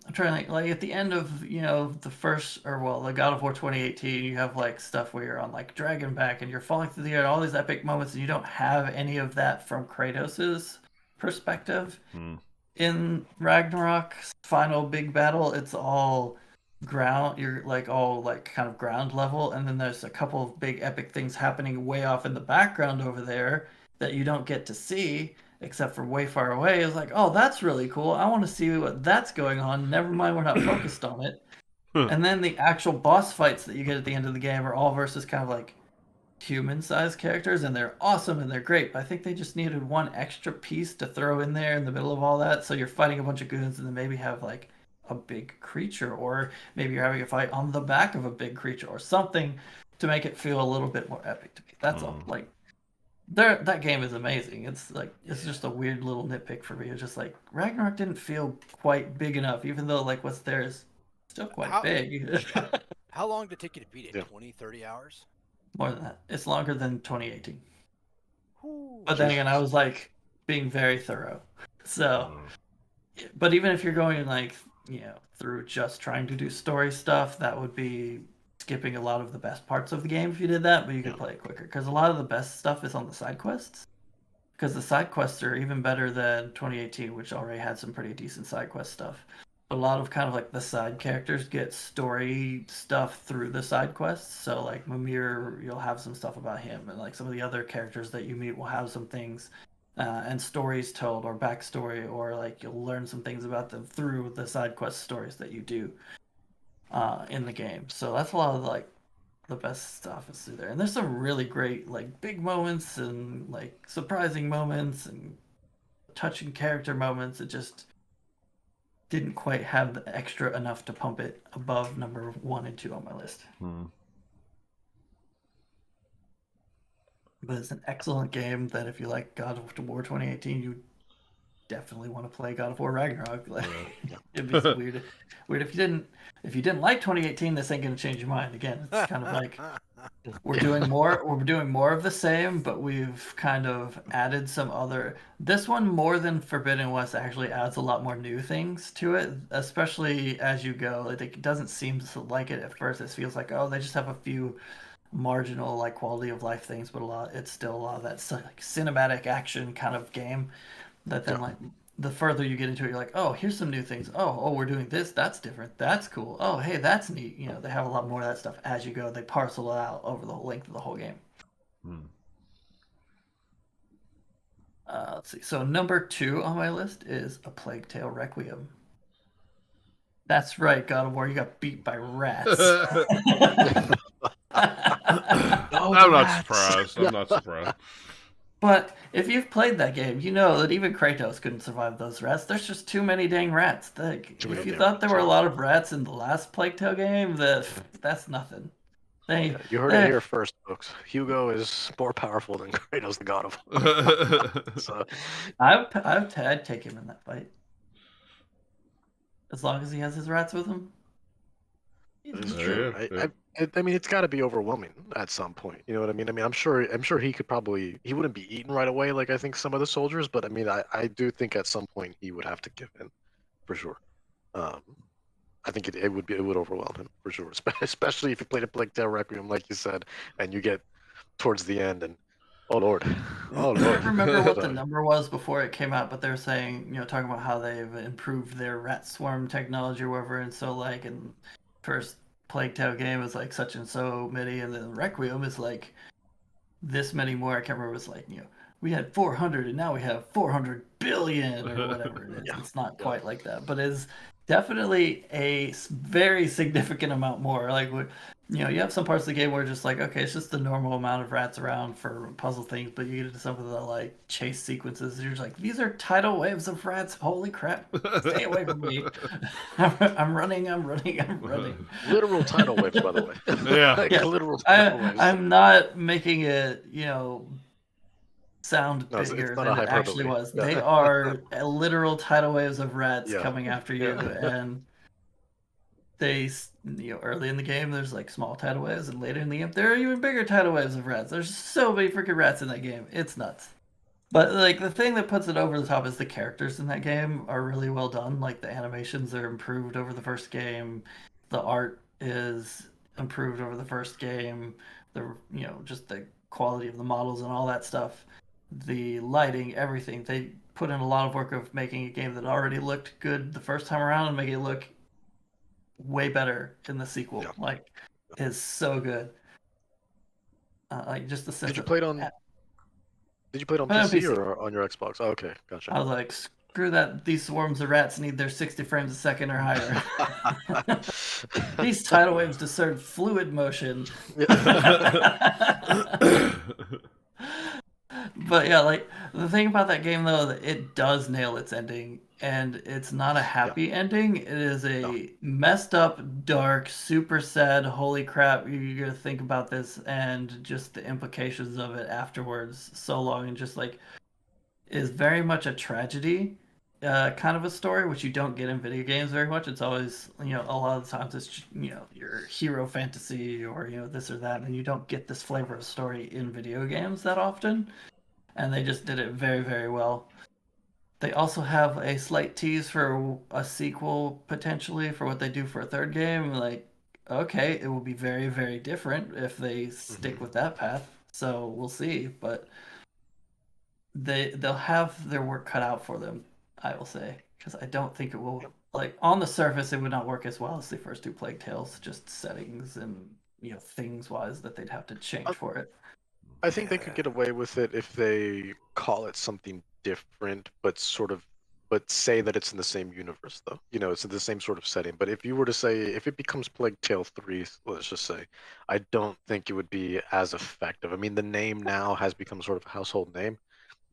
I'm trying to think, like at the end of, the first, the God of War 2018, you have like stuff where you're on like Dragonback and you're falling through the air, all these epic moments, and you don't have any of that from Kratos's perspective. In Ragnarok's final big battle, it's all ground, you're like all like kind of ground level, and then there's a couple of big epic things happening way off in the background over there that you don't get to see except for way far away. It's like, oh, that's really cool. I want to see what that's going on. Never mind, we're not focused on it. And then the actual boss fights that you get at the end of the game are all versus kind of like human-sized characters, and they're awesome and they're great. But I think they just needed one extra piece to throw in there in the middle of all that. So you're fighting a bunch of goons and then maybe have like a big creature, or maybe you're having a fight on the back of a big creature or something to make it feel a little bit more epic to me. That's all. Like, that game is amazing. It's like, it's just a weird little nitpick for me. It's just like Ragnarok didn't feel quite big enough, even though like what's there is still quite big. How long did it take you to beat it? 20, 30 hours? More than that. It's longer than 2018. But then again, I was like being very thorough. So, but even if you're going like, through just trying to do story stuff, that would be skipping a lot of the best parts of the game if you did that, but you could play it quicker. Because a lot of the best stuff is on the side quests. Because the side quests are even better than 2018, which already had some pretty decent side quest stuff. A lot of kind of like the side characters get story stuff through the side quests. So like Mimir, you'll have some stuff about him, and like some of the other characters that you meet will have some things and stories told, or backstory, or like you'll learn some things about them through the side quest stories that you do in the game. So that's a lot of like the best stuff is through there. And there's some really great like big moments and like surprising moments and touching character moments. It just didn't quite have the extra enough to pump it above number 1 and 2 on my list. But it's an excellent game that if you like God of War 2018, you definitely want to play God of War Ragnarok. Like, Yeah. it'd be weird if you didn't like 2018. This ain't gonna change your mind. Again, it's kind of like we're doing more of the same, but we've kind of added some other. This one, more than Forbidden West, actually adds a lot more new things to it, especially as you go. Like, it doesn't seem like it at first. It feels like, oh, they just have a few marginal like quality of life things, but it's still a lot of that like cinematic action kind of game that then like the further you get into it, you're like, oh, here's some new things. Oh, we're doing this. That's different. That's cool. Oh, hey, that's neat. You know, they have a lot more of that stuff as you go. They parcel it out over the whole length of the whole game. Let's see. So number 2 on my list is A Plague Tale Requiem. That's right, God of War. You got beat by rats. I'm not surprised. But if you've played that game, you know that even Kratos couldn't survive those rats. There's just too many dang rats. If you thought there were a lot of rats in the last Plague Tale game, that's nothing. You heard it here first, folks. Hugo is more powerful than Kratos, the God of War. So I'd take him in that fight. As long as he has his rats with him. It's true. Yeah. I mean, it's got to be overwhelming at some point. You know what I mean? I'm sure he wouldn't be eaten right away like I think some of the soldiers, but I mean, I do think at some point he would have to give in, for sure. I think it would overwhelm him for sure, especially if you played a Plague Tale Requiem like you said, and you get towards the end and oh lord. I don't remember what the number was before it came out, but they're saying, talking about how they've improved their rat swarm technology or whatever, and so like in first Plague Tale game is like such and so many, and then Requiem is like this many more. I can't remember. It's like we had 400 and now we have 400 billion or whatever it is. Yeah. It's not quite like that, but it's definitely a very significant amount more. Like you have some parts of the game where just like, okay, it's just the normal amount of rats around for puzzle things, but you get into some of the like chase sequences, you're just like, these are tidal waves of rats. Holy crap! Stay away from me! I'm running. Literal tidal waves, by the way. Yeah, literal tidal waves. I'm not making it, sound bigger than it actually was. They are literal tidal waves of rats coming after you, and they, early in the game, there's like small tidal waves, and later in the game, there are even bigger tidal waves of rats. There's so many freaking rats in that game. It's nuts. But like the thing that puts it over the top is the characters in that game are really well done. Like the animations are improved over the first game. The art is improved over the first game. Just the quality of the models and all that stuff. The lighting, everything. They put in a lot of work of making a game that already looked good the first time around and make it look way better in the sequel. Yeah. Like, is so good. Like just the sense. Did you play it on PC or on your Xbox? Oh, okay, gotcha. I was like, screw that. These swarms of rats need their 60 frames a second or higher. These tidal waves discern fluid motion. But yeah, like the thing about that game though, it does nail its ending, and it's not a happy ending. It is a messed up, dark, super sad. Holy crap! You're gonna think about this and just the implications of it afterwards so long, and just like is very much a tragedy, kind of a story, which you don't get in video games very much. It's always a lot of the times it's your hero fantasy or this or that, and you don't get this flavor of story in video games that often. And they just did it very, very well. They also have a slight tease for a sequel, potentially, for what they do for a third game. Like, okay, it will be very, very different if they stick with that path. So we'll see. But they'll have their work cut out for them, I will say. Because I don't think it will... Like, on the surface, it would not work as well as the first two Plague Tales. Just settings and, things-wise that they'd have to change for it. I think they could get away with it if they call it something different, but say that it's in the same universe, though. It's in the same sort of setting. But if you were to say, if it becomes Plague Tale 3, let's just say, I don't think it would be as effective. I mean, the name now has become sort of a household name,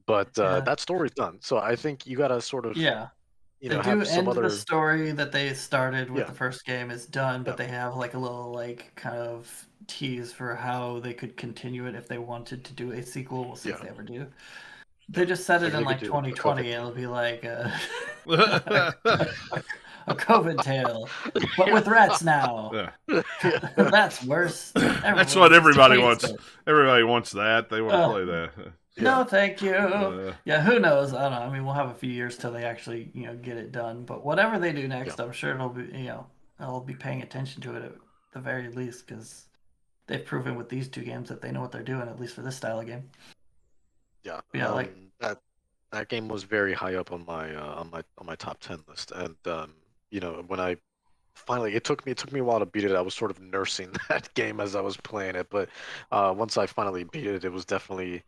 but that story's done. So I think you got to sort of, they have some other... The story that they started with the first game is done, but they have like a little like kind of tease for how they could continue it if they wanted to do a sequel. We'll see if they ever do. They just said it Like, in they like could do a 2020, COVID. and it'll be like a COVID tale, but with rats now. Yeah. That's worse. That's what everybody Everyone just wants. tweets it. Everybody wants that. They want to Oh. play that. No, thank you. Uh, Yeah, who knows? I don't know. I mean, we'll have a few years till they actually, get it done. But whatever they do next, I'm sure it'll be, I'll be paying attention to it at the very least because they've proven with these two games that they know what they're doing, at least for this style of game. Yeah, Yeah, like that game was very high up on my top 10 list, and when I finally it took me a while to beat it. I was sort of nursing that game as I was playing it, but once I finally beat it, it was definitely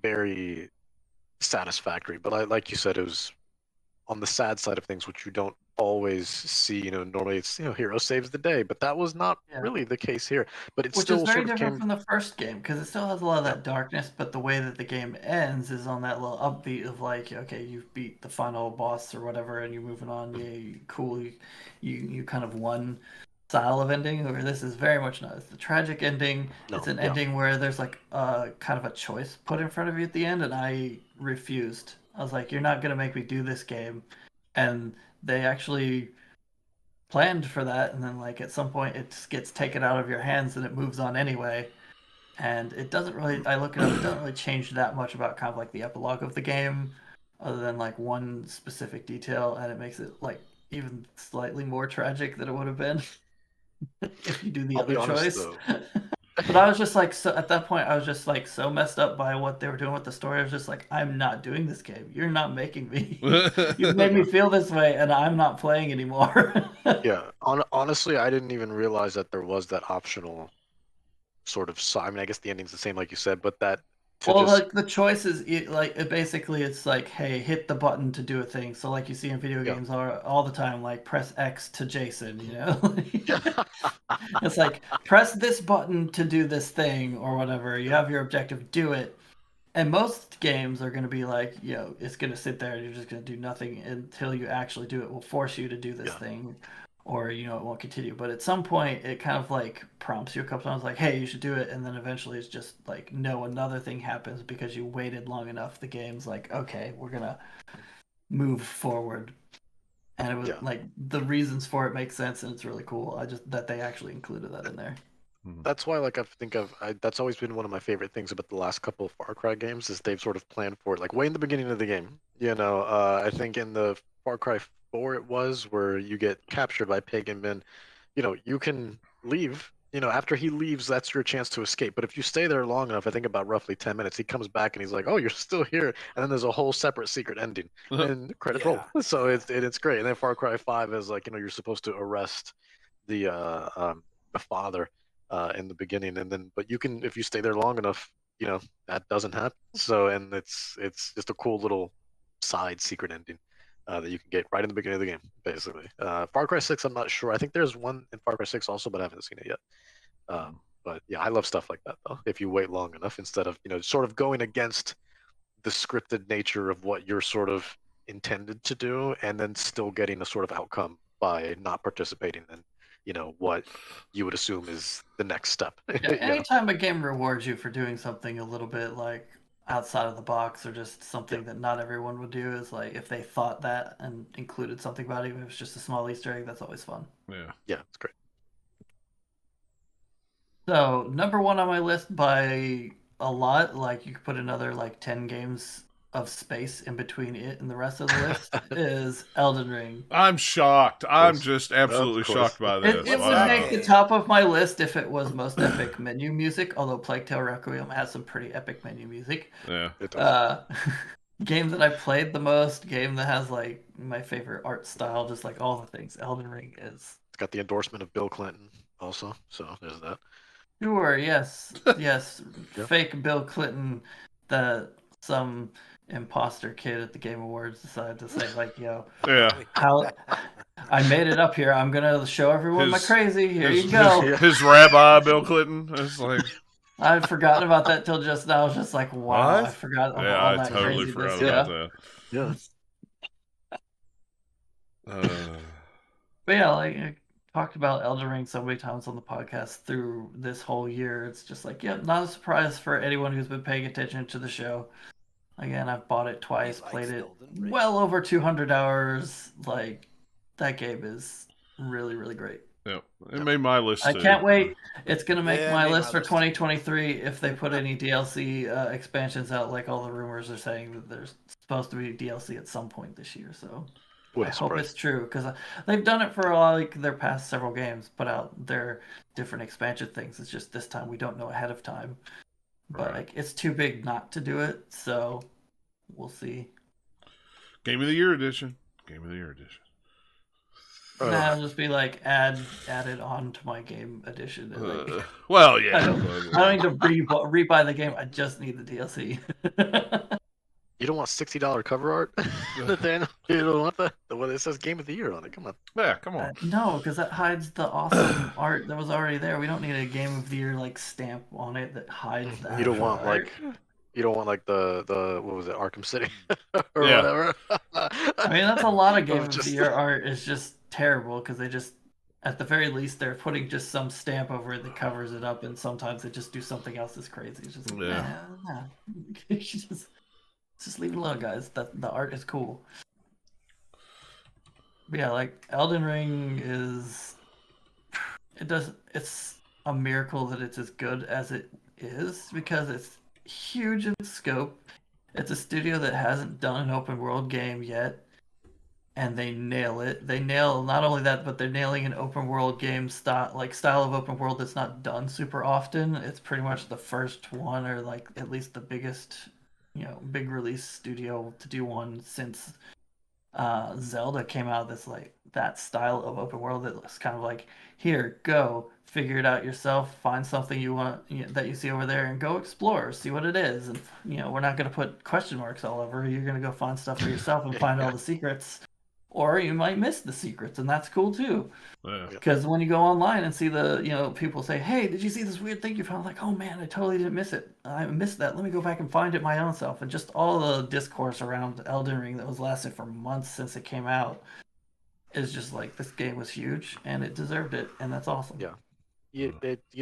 very satisfactory. But like you said, it was on the sad side of things, which you don't always see. Normally it's hero saves the day, but that was not really the case here. But it which still is very sort of different came. from the first game because it still has a lot of that darkness, but the way that the game ends is on that little upbeat of like, okay, you've beat the final boss or whatever, and you're moving on. Yay, cool! You kind of won. Style of ending, where this is very much not. It's the tragic ending. It's an ending where there's like kind of a choice put in front of you at the end, and I refused. I was like, "You're not gonna make me do this game," and they actually planned for that, and then like at some point it just gets taken out of your hands and it moves on anyway. And it doesn't really. I look it up. It doesn't really change that much about kind of like the epilogue of the game, other than like one specific detail, and it makes it like even slightly more tragic than it would have been if you do the other choice. But I was just like, so at that point, I was just like so messed up by what they were doing with the story. I was just like, I'm not doing this game. You're not making me. You've made me feel this way, and I'm not playing anymore. Yeah, honestly, I didn't even realize that there was that optional sort of. I mean, I guess the ending's the same, like you said, but that. Like the choice is basically it's like, hey, hit the button to do a thing. So like you see in video games all the time, like press X to Jason, It's like press this button to do this thing or whatever. You have your objective, do it. And most games are going to be like, it's going to sit there and you're just going to do nothing until you actually do it. Will force you to do this thing, or it won't continue. But at some point, it kind of like prompts you a couple times, like, hey, you should do it. And then eventually, it's just like, no, another thing happens because you waited long enough. The game's like, okay, we're gonna move forward. And it was like the reasons for it make sense, and it's really cool. That they actually included that in there. That's why, like, that's always been one of my favorite things about the last couple of Far Cry games is they've sort of planned for it, like way in the beginning of the game. I think in the Far Cry 4 it was where you get captured by Pagan Min. You can leave. After he leaves, that's your chance to escape. But if you stay there long enough, I think about roughly 10 minutes, he comes back and he's like, "Oh, you're still here," and then there's a whole separate secret ending and credit roll. So it's great. And then Far Cry 5 is like, you're supposed to arrest the father. In the beginning, and then but you can, if you stay there long enough, that doesn't happen. So and it's just a cool little side secret ending that you can get right in the beginning of the game, basically. Far Cry 6, I'm not sure. I think there's one in Far Cry 6 also, but I haven't seen it yet. But yeah, I love stuff like that though. If you wait long enough, instead of sort of going against the scripted nature of what you're sort of intended to do, and then still getting a sort of outcome by not participating in what you would assume is the next step. Anytime a game rewards you for doing something a little bit like outside of the box, or just something that not everyone would do, is like if they thought that and included something about it, even if it's just a small Easter egg, that's always fun. Yeah, it's great. So number one on my list by a lot, like you could put another like 10 games of space in between it and the rest of the list, is Elden Ring. I'm shocked. I'm just absolutely shocked by this. It would make the top of my list if it was most epic menu music, although Plague Tale Requiem has some pretty epic menu music. Yeah. Game that I played the most, game that has like my favorite art style, just like all the things. Elden Ring is. It's got the endorsement of Bill Clinton also, so there's that. Sure, yes. Fake Bill Clinton that some imposter kid at the Game Awards decided to say, like, how I made it up here. I'm gonna show everyone my crazy. Here you go. His rabbi, Bill Clinton. It's like I'd forgotten about that till just now. I was just like, wow, I forgot all that I totally craziness. forgot about that. But yeah, like I talked about Elden Ring so many times on the podcast through this whole year. It's just like, not a surprise for anyone who's been paying attention to the show. Again, I've bought it twice, likes played it Elden Ring. well over 200 hours. Like, that game is really, really great. Yeah, it made my list I too. can't wait. It's going to make Yeah, it my made list my for list too. 2023 if they put any DLC expansions out, like all the rumors are saying that there's supposed to be DLC at some point this year. So What I a hope surprise. it's true, because they've done it for like their past several games, put out their different expansion things. It's just this time we don't know ahead of time. But Right. like, it's too big not to do it, so we'll see. Game of the Year edition. Game of the Year edition. Nah, I'll just be like, add it on to my game edition. And, like, Well, yeah. I don't need to rebuy the game. I just need the DLC. You don't want $60 cover art, Nathaniel? You don't want the one that says Game of the Year on it. Come on. Yeah, come on. No, because that hides the awesome art that was already there. We don't need a Game of the Year like stamp on it that hides that. You don't want art. you don't want like the what was it, Arkham City or Yeah. whatever. I mean, that's a lot of Game of just- the Year art is just terrible, because they just, at the very least, they're putting just some stamp over it that covers it up, and sometimes they just do something else that's crazy. It's just like, Yeah. nah. just leave it alone, guys. The art is cool. But yeah, like Elden Ring it's a miracle that it's as good as it is, because it's huge in scope. It's a studio that hasn't done an open world game yet, and they nail it. They nail not only that, but they're nailing an open world game style of open world that's not done super often. It's pretty much the first one, or like at least the biggest, big release studio to do one since Zelda came out. That's like that style of open world that looks kind of like, here, go figure it out yourself, find something you want that you see over there, and go explore, see what it is. And we're not going to put question marks all over. You're going to go find stuff for yourself and find all the secrets, or you might miss the secrets, and that's cool too. Yeah. Because when you go online and see the people say, hey, did you see this weird thing you found? Like, oh man, I totally didn't miss it. I missed that. Let me go back and find it my own self. And just all the discourse around Elden Ring that was lasted for months since it came out is just like, this game was huge and it deserved it, and that's awesome. Yeah. You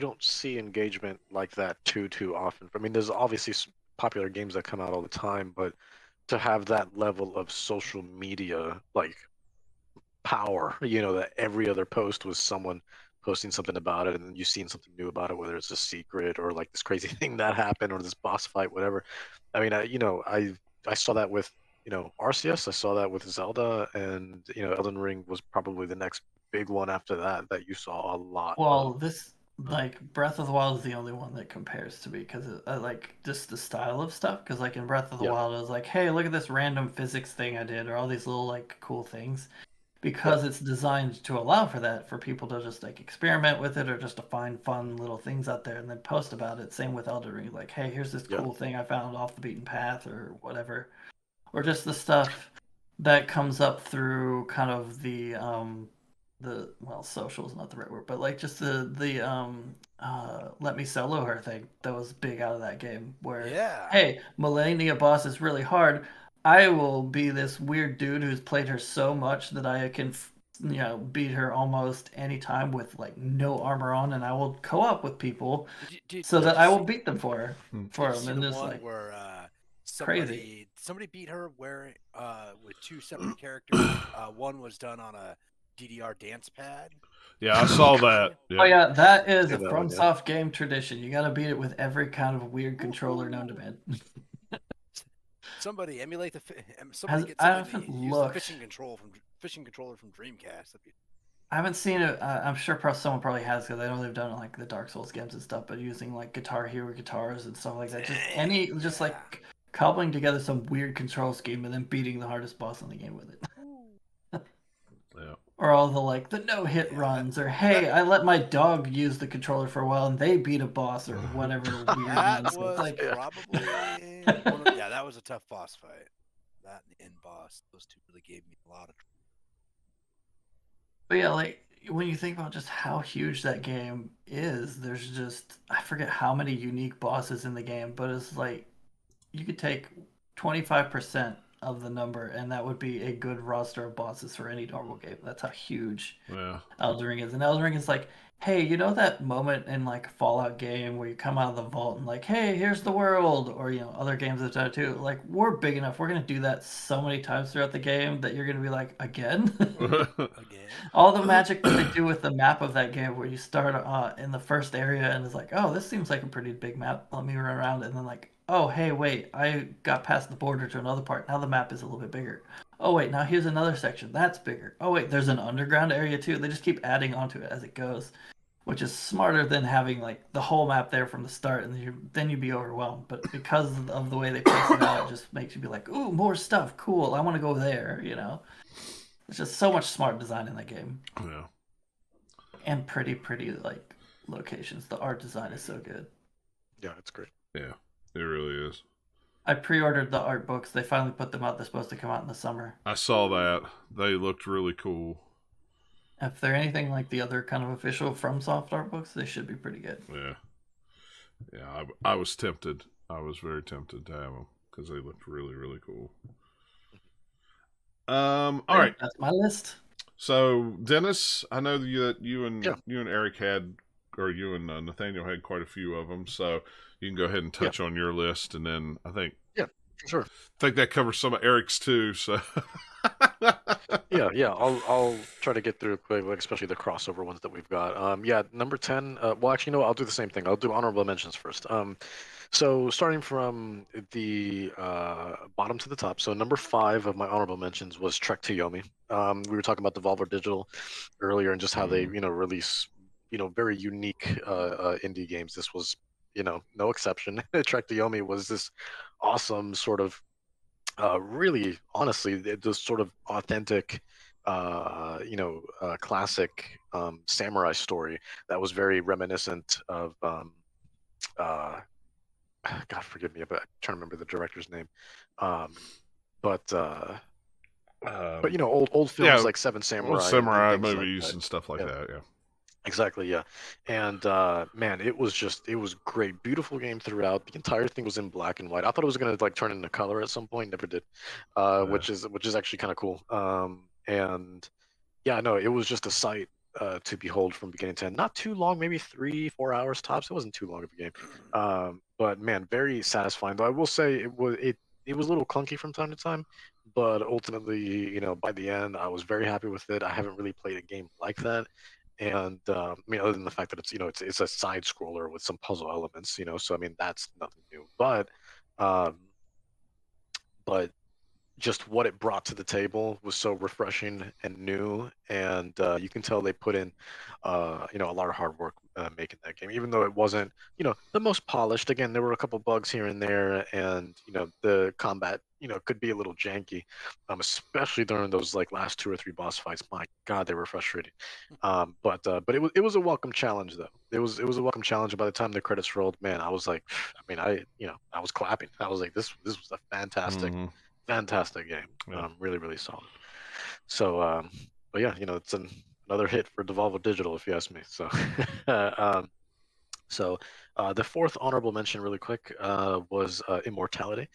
don't see engagement like that too often. I mean, there's obviously popular games that come out all the time, but to have that level of social media like power, that every other post was someone posting something about it, and then you've seen something new about it, whether it's a secret or like this crazy thing that happened or this boss fight, whatever. I mean, I saw that with Arceus, I saw that with Zelda, and Elden Ring was probably the next big one after that you saw a lot. Well, this like Breath of the Wild is the only one that compares to me, because like just the style of stuff. Because like in Breath of the Wild, it was like, hey, look at this random physics thing I did, or all these little like cool things, because it's designed to allow for that, for people to just like experiment with it, or just to find fun little things out there and then post about it. Same with Elden Ring, like, hey, here's this cool thing I found off the beaten path, or whatever, or just the stuff that comes up through kind of the social is not the right word, but like just the let me solo her thing that was big out of that game, where hey, Malenia boss is really hard. I will be this weird dude who's played her so much that I can beat her almost any time with like no armor on, and I will co-op with people so that I will beat them for them. And just like where crazy. Somebody beat her wearing with two separate characters. One was done on a DDR dance pad. Yeah, I saw that. Yeah. Oh yeah, that is a FromSoft game tradition. You gotta beat it with every kind of weird controller known to man. Somebody emulate somebody get somebody to use the fishing controller from Dreamcast. I haven't seen it. I'm sure someone probably has, because I know they've done it like the Dark Souls games and stuff. But using like Guitar Hero guitars and stuff like that, just like cobbling together some weird control scheme and then beating the hardest boss in the game with it. Yeah. Or all the no-hit runs, or hey, I let my dog use the controller for a while and they beat a boss, or whatever. That was like probably that was a tough boss fight. That and the end boss, those two really gave me a lot of. But yeah, like when you think about just how huge that game is, there's just, I forget how many unique bosses in the game, but it's like you could take 25% of the number, and that would be a good roster of bosses for any normal game. That's how huge Elden Ring is. And Elden Ring is like, hey, you know that moment in like a Fallout game where you come out of the vault and like, hey, here's the world, or other games have done it too. Like, we're big enough, we're gonna do that so many times throughout the game that you're gonna be like, again. Again. All the magic that they do with the map of that game, where you start in the first area and it's like, oh, this seems like a pretty big map. Let me run around, and then like, oh, hey, wait, I got past the border to another part. Now the map is a little bit bigger. Oh wait, now here's another section that's bigger. Oh wait, there's an underground area too. They just keep adding onto it as it goes, which is smarter than having like the whole map there from the start, and then you'd be overwhelmed. But because of the way they place it out, it just makes you be like, ooh, more stuff, cool. I want to go there. It's just so much smart design in that game. Yeah. And pretty like locations. The art design is so good. Yeah, it's great. Yeah, it really is. I pre-ordered the art books. They finally put them out. They're supposed to come out in the summer. I saw that. They looked really cool. If they're anything like the other kind of official FromSoft art books, they should be pretty good. Yeah. Yeah, I was tempted. I was very tempted to have them because they looked really, really cool. All right. That's my list. So, Dennis, I know that you and Eric had, or you and Nathaniel had quite a few of them. So you can go ahead and touch on your list, and then I think sure. I think that covers some of Eric's too. So yeah. I'll try to get through quick, like especially the crossover ones that we've got. Number 10. Well, actually, no, I'll do the same thing. I'll do honorable mentions first. So starting from the bottom to the top. So number 5 of my honorable mentions was Trek to Yomi. We were talking about Devolver Digital earlier and just how they release very unique indie games. This was no exception. Trek to Yomi was this awesome sort of really honestly this sort of authentic classic samurai story that was very reminiscent of God forgive me, but I'm trying to remember the director's name. But old films like Seven Samurai, old samurai and movies and stuff like that. Yeah, exactly. Yeah, and man, it was great, beautiful game throughout. The entire thing was in black and white. I thought it was gonna like turn into color at some point, never did, which is actually kind of cool. And yeah, no, it was just a sight to behold from beginning to end. Not too long, maybe 3-4 hours tops. It wasn't too long of a game, but man, very satisfying. Though I will say it was a little clunky from time to time, but ultimately, by the end, I was very happy with it. I haven't really played a game like that, and I mean, other than the fact that it's a side scroller with some puzzle elements, so I mean that's nothing new, but just what it brought to the table was so refreshing and new, and you can tell they put in a lot of hard work making that game, even though it wasn't the most polished. Again, there were a couple bugs here and there, and the combat could be a little janky, especially during those like last 2 or 3 boss fights. My God, they were frustrating. But it was a welcome challenge though. It was a welcome challenge. By the time the credits rolled, man, I was like, I mean, I was clapping. I was like, this was a fantastic game. Really, really solid. So, but yeah, it's another hit for Devolver Digital, if you ask me. So, the 4th honorable mention, really quick, was Immortality.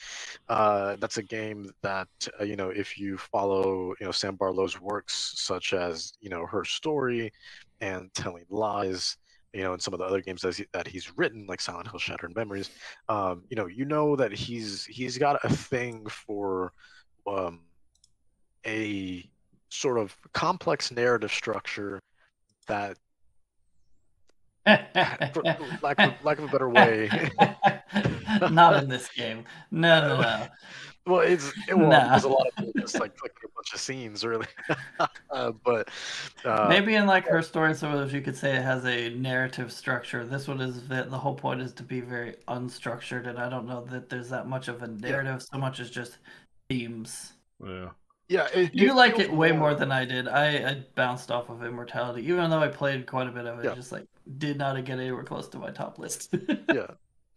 That's a game that if you follow Sam Barlow's works, such as Her Story and Telling Lies, and some of the other games that he's written, like Silent Hill: Shattered Memories, that he's got a thing for a sort of complex narrative structure that, for lack of a better way, not in this game. No. Well, there's a lot of just like a bunch of scenes, really. But maybe in like Her Story, so if you could say it has a narrative structure. This one is the whole point is to be very unstructured, and I don't know that there's that much of a narrative so much as just themes. Yeah, you like it way more than I did. I bounced off of Immortality, even though I played quite a bit of it. Just like did not get anywhere close to my top list.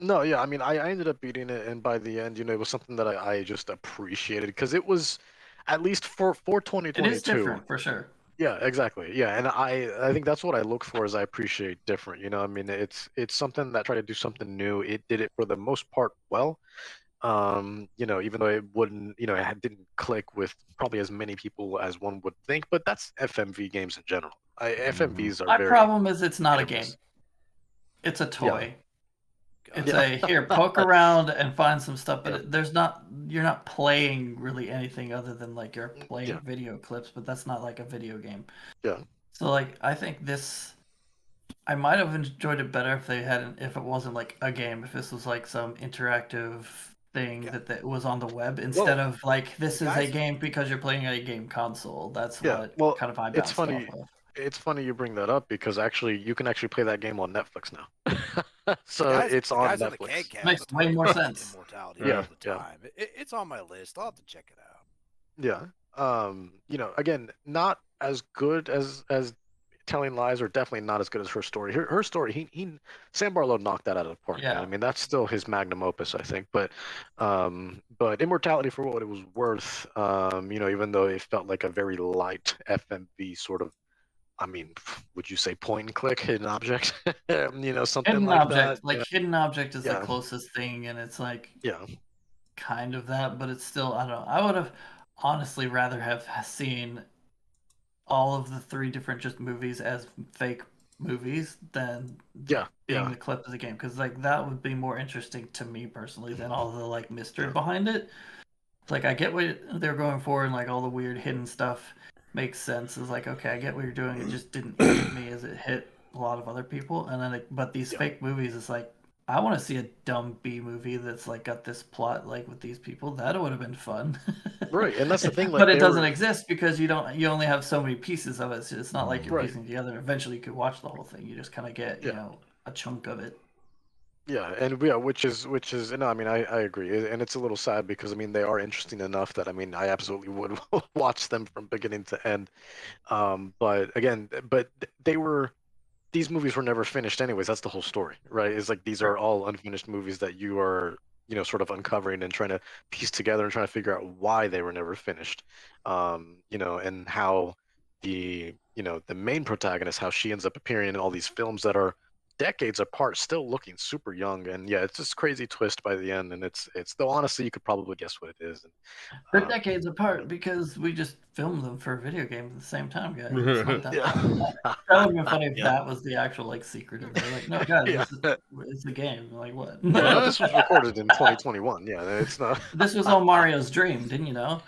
I mean, I ended up beating it, and by the end, it was something that I just appreciated because it was, at least for 2022. It is different for sure. Yeah, exactly. Yeah, and I think that's what I look for, is I appreciate different. I mean, it's something that tried to do something new. It did it for the most part well. Even though it wouldn't, it didn't click with probably as many people as one would think, but that's FMV games in general, FMVs are My very problem is it's not a hit or game. miss. It's a toy. It's Yeah. a here, poke around and find some stuff, but Yeah. you're not playing really anything other than like you're playing Yeah. video clips, but that's not like a video game. Yeah. So like I think I might have enjoyed it better if it wasn't like a game, if this was like some interactive thing that was on the web instead of like this is a game because you're playing a game console. That's what kind of I bounced off of. It's funny you bring that up because actually you can actually play that game on Netflix now. So it's on Netflix. Makes way more sense. Immortality Yeah, all the time. It's on my list. I'll have to check it out. Yeah. You know, again, not as good as Telling Lies, or definitely not as good as her story. Her story, Sam Barlow knocked that out of the park. Yeah. Man. I mean, that's still his magnum opus, I think. But Immortality, for what it was worth, you know, even though it felt like a very light FMV sort of, I mean, would you say point and click, hidden object? You know, something Hidden like object, that. like Hidden Object is the closest thing, and it's like kind of that, but it's still, I don't know. I would have honestly rather have seen all of the 3 different just movies as fake movies than being the clip of the game, because like that would be more interesting to me personally than all the like mystery behind it. Like I get what they're going for, and like all the weird hidden stuff makes sense. It's like, okay, I get what you're doing. It just didn't hit me as it hit a lot of other people. And then but these fake movies, it's like I want to see a dumb B movie that's like got this plot like with these people. That would have been fun. Right, and that's the thing. Like, but it doesn't exist because you only have so many pieces of it. So it's not like you're piecing together. Eventually, you could watch the whole thing. You just kind of get you know a chunk of it. Yeah, and which is no, I mean I agree, and it's a little sad because I mean they are interesting enough that I mean I absolutely would watch them from beginning to end. But again, these movies were never finished anyways. That's the whole story, right? It's like these are all unfinished movies that you are, you know, sort of uncovering and trying to piece together and trying to figure out why they were never finished. You know, and how the main protagonist, how she ends up appearing in all these films that are decades apart, still looking super young, and it's this crazy twist by the end, and it's though honestly you could probably guess what it is. And, they're decades apart because we just filmed them for a video game at the same time, guys. It's not that that would have been funny if that was the actual like secret of it. Like, no, guys, it's the game. Like what? This was recorded in 2021. Yeah, it's not. This was all Mario's dream, didn't you know?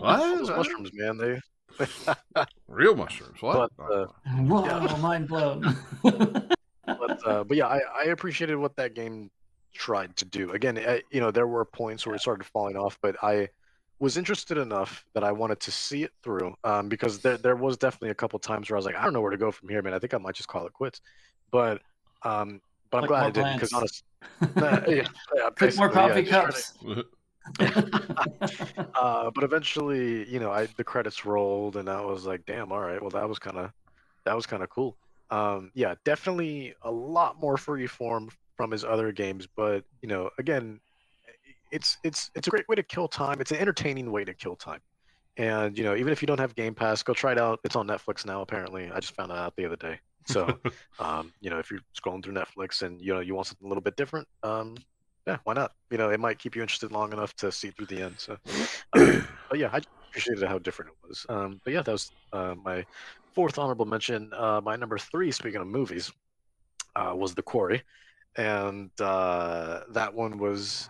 Those mushrooms, man, they. Real mushrooms. What? Whoa, mind blown. But yeah, I appreciated what that game tried to do. Again, you know, there were points where it started falling off, but I was interested enough that I wanted to see it through. Because there was definitely a couple times where I was like, I don't know where to go from here, man. I think I might just call it quits. But I'm glad I didn't, because honestly, Pick more coffee cups. But eventually, you know, the credits rolled, and I was like, "Damn, all right. Well, that was kind of cool." Yeah, definitely a lot more freeform from his other games, but you know, again, it's a great way to kill time. It's an entertaining way to kill time, and you know, even if you don't have Game Pass, go try it out. It's on Netflix now, apparently. I just found that out the other day. So, you know, if you're scrolling through Netflix and you know you want something a little bit different, yeah, why not? You know, it might keep you interested long enough to see through the end. So, but yeah, I appreciated how different it was. But yeah, that was my 4th honorable mention. My number 3, speaking of movies, was The Quarry, and that one was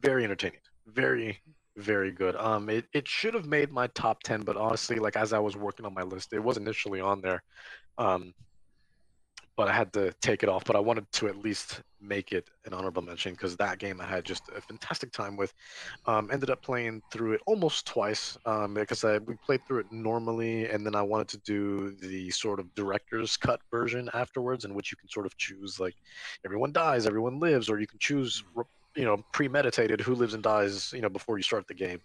very entertaining, very, very good. It should have made my top 10, but honestly, like as I was working on my list, it was initially on there. But I had to take it off. But I wanted to at least make it an honorable mention because that game I had just a fantastic time with. Ended up playing through it almost twice because we played through it normally, and then I wanted to do the sort of director's cut version afterwards, in which you can sort of choose like everyone dies, everyone lives, or you can choose premeditated who lives and dies before you start the game,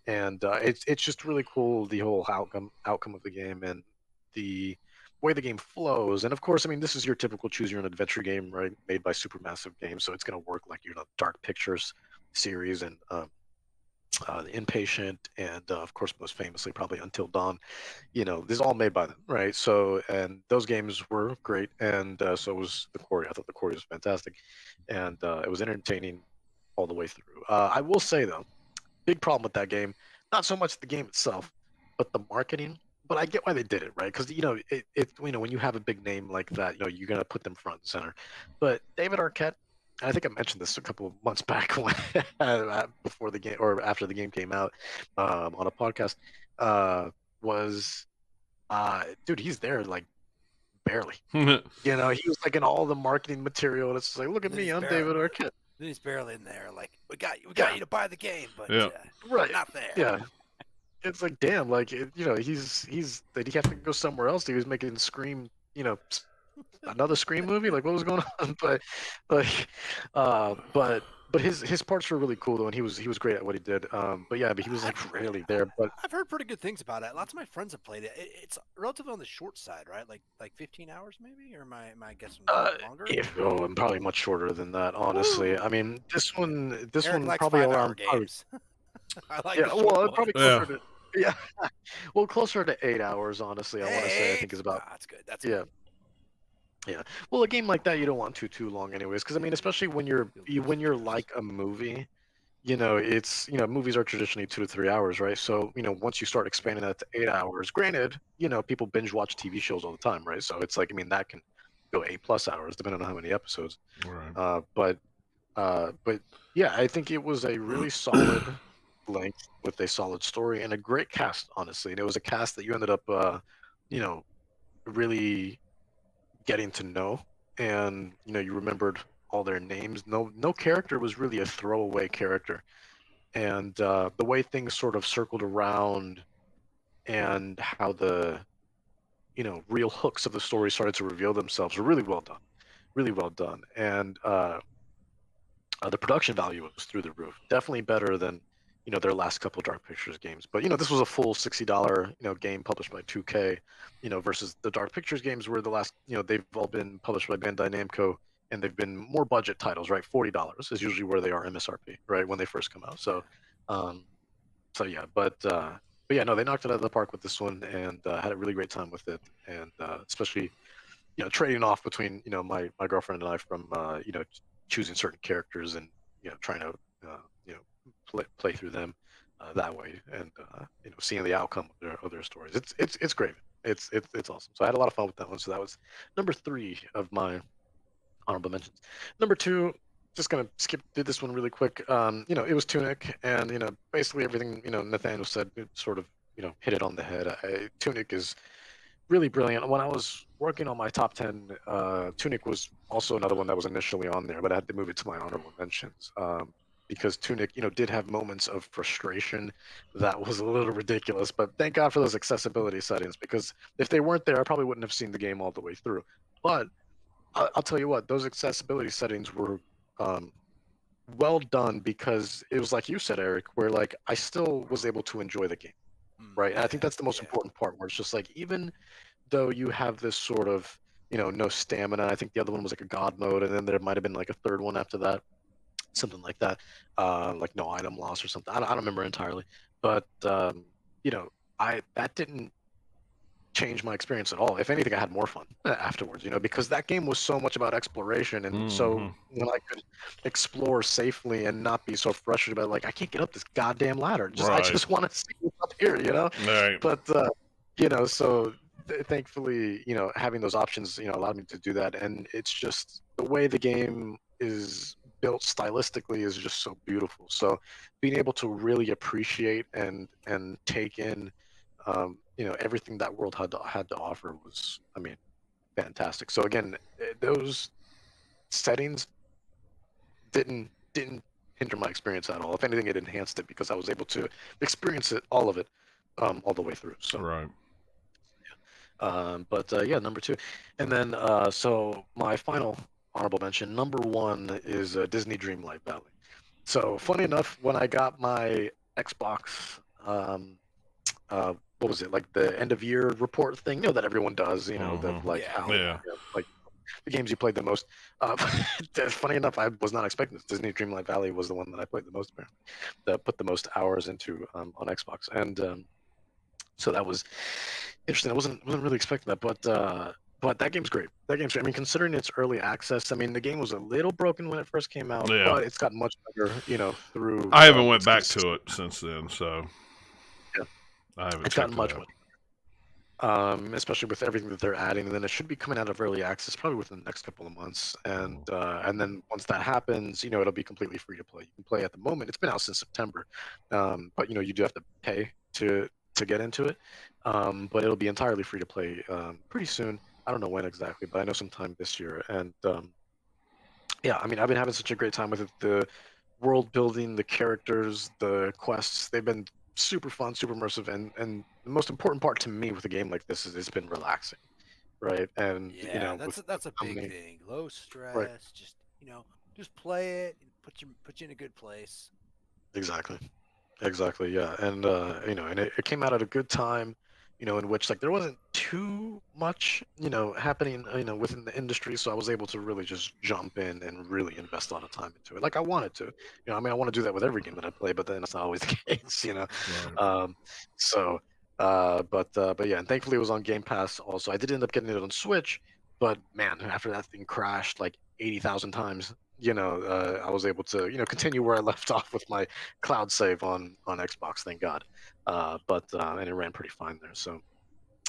and it's just really cool, the whole outcome of the game and the way the game flows. And of course, I mean, this is your typical choose your own adventure game, right? Made by Supermassive Games, so it's going to work like Dark Pictures series and The Inpatient, and of course, most famously, probably Until Dawn. This is all made by them, right? So, and those games were great, and so was The Quarry. I thought The Quarry was fantastic, and it was entertaining all the way through. I will say though, big problem with that game, not so much the game itself, but the marketing but I get why they did it, right? Because when you have a big name like that, you're gonna put them front and center. But David Arquette, and I think I mentioned this a couple of months back when before the game or after the game came out on a podcast, was dude, he's there like barely. He was like in all the marketing material, and it's just like, look at me, I'm David Arquette. Then he's barely in there. Like we got you to buy the game, but right, not there. Yeah. It's like, damn, like, he's did he have to go somewhere else? He was making Scream, another Scream movie. Like, what was going on? But his parts were really cool though, and he was great at what he did. But he was like rarely there. But I've heard pretty good things about it. Lots of my friends have played it. It's relatively on the short side, right? Like 15 hours maybe, or am I guessing longer? I'm probably much shorter than that, honestly. Woo! I mean, this one Eric probably likes 5-hour around. games. I like. Yeah, well, probably closer to. Yeah. Well, closer to 8 hours, honestly. I want to say. I think is about. That's good. That's yeah. good. Yeah. Well, a game like that you don't want too long, anyways. Because I mean, especially when you're like a movie, it's movies are traditionally 2 to 3 hours, right? So once you start expanding that to 8 hours, granted, people binge watch TV shows all the time, right? So it's like, I mean, that can go 8+ hours depending on how many episodes. Right. But yeah, I think it was a really solid length with a solid story and a great cast, honestly. And it was a cast that you ended up, really getting to know, and you remembered all their names. No character was really a throwaway character, and the way things sort of circled around, and how the real hooks of the story started to reveal themselves were really well done, and the production value was through the roof. Definitely better than their last couple of Dark Pictures games. But this was a full $60 game published by 2K, versus the Dark Pictures games were the last they've all been published by Bandai Namco, and they've been more budget titles, right? $40 is usually where they are MSRP, right, when they first come out. So yeah, but yeah, no, they knocked it out of the park with this one, and had a really great time with it, and especially trading off between my girlfriend and I from choosing certain characters and trying to play through them that way, and seeing the outcome of their stories. It's great. It's awesome. So I had a lot of fun with that one. So that was number 3 of my honorable mentions. Number 2, just gonna skip through this one really quick. It was Tunic, and basically everything Nathaniel said, it sort of hit it on the head. Tunic is really brilliant. When I was working on my top 10, Tunic was also another one that was initially on there, but I had to move it to my honorable mentions. Because Tunic, did have moments of frustration that was a little ridiculous, but thank God for those accessibility settings, because if they weren't there, I probably wouldn't have seen the game all the way through. But I'll tell you what, those accessibility settings were well done, because it was like you said, Eric, where like I still was able to enjoy the game, right? And I think that's the most important part, where it's just like, even though you have this sort of no stamina, I think the other one was like a god mode, and then there might have been like a third one after that, something like that, like no item loss or something. I don't remember entirely, but that didn't change my experience at all. If anything, I had more fun afterwards, because that game was so much about exploration, and so when I could explore safely and not be so frustrated about like, I can't get up this goddamn ladder, I just want to see what's up here, Right. But so thankfully, having those options, allowed me to do that, and it's just the way the game is built stylistically is just so beautiful. So being able to really appreciate and take in everything that world had to offer was, I mean, fantastic. So again, those settings didn't hinder my experience at all. If anything, it enhanced it, because I was able to experience all of it all the way through. So right. But yeah, number 2, and then so my final honorable mention, number 1, is Disney Dreamlight Valley. So funny enough, when I got my Xbox, what was it, like the end of year report thing, that everyone does, the like how like the games you played the most. Funny enough, I was not expecting this. Disney Dreamlight Valley was the one that I played the most, apparently, that put the most hours into on Xbox, and so that was interesting. I wasn't really expecting that, but that game's great. I mean, considering it's early access, I mean, the game was a little broken when it first came out, but it's gotten much better, through. I haven't went back to it since then, so yeah, I haven't. It's gotten much better. especially with everything that they're adding. And then it should be coming out of early access probably within the next couple of months. And then once that happens, it'll be completely free to play. You can play at the moment. It's been out since September, but you do have to pay to get into it. But it'll be entirely free to play pretty soon. I don't know when exactly, but I know sometime this year. And yeah, I mean, I've been having such a great time with it. The world building, the characters, the quests, they've been super fun, super immersive, and the most important part to me with a game like this is it's been relaxing, right? And Yeah, that's a big thing. Low stress, right. just play it and put you in a good place. Exactly, yeah. And and it came out at a good time, in which like there wasn't too much happening within the industry, so I was able to really just jump in and really invest a lot of time into it like I wanted to. I mean, I want to do that with every game that I play, but then that's not always the case. Right. So but yeah, and thankfully it was on Game Pass also. I did end up getting it on Switch, but man, after that thing crashed like 80,000 times, I was able to continue where I left off with my cloud save on Xbox, thank God. And it ran pretty fine there. So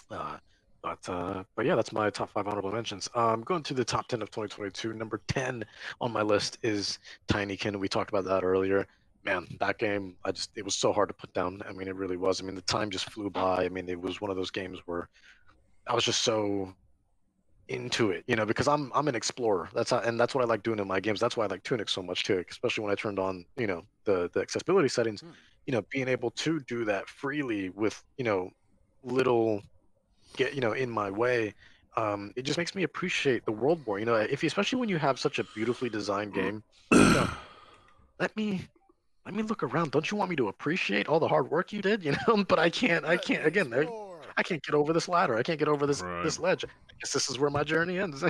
but yeah, that's my top 5 honorable mentions. Going to the top 10 of 2022. Number 10 on my list is Tinykin. We talked about that earlier. Man, that game, it was so hard to put down. I mean, it really was. I mean, the time just flew by. I mean, it was one of those games where I was just so into it, because I'm an explorer. That's what I like doing in my games. That's why I like Tunic so much too, especially when I turned on, the accessibility settings. Being able to do that freely with, little get in my way, it just makes me appreciate the world more. Especially when you have such a beautifully designed game, let me look around. Don't you want me to appreciate all the hard work you did? But I can't again. I can't get over this ladder. I can't get over this ledge. I guess this is where my journey ends.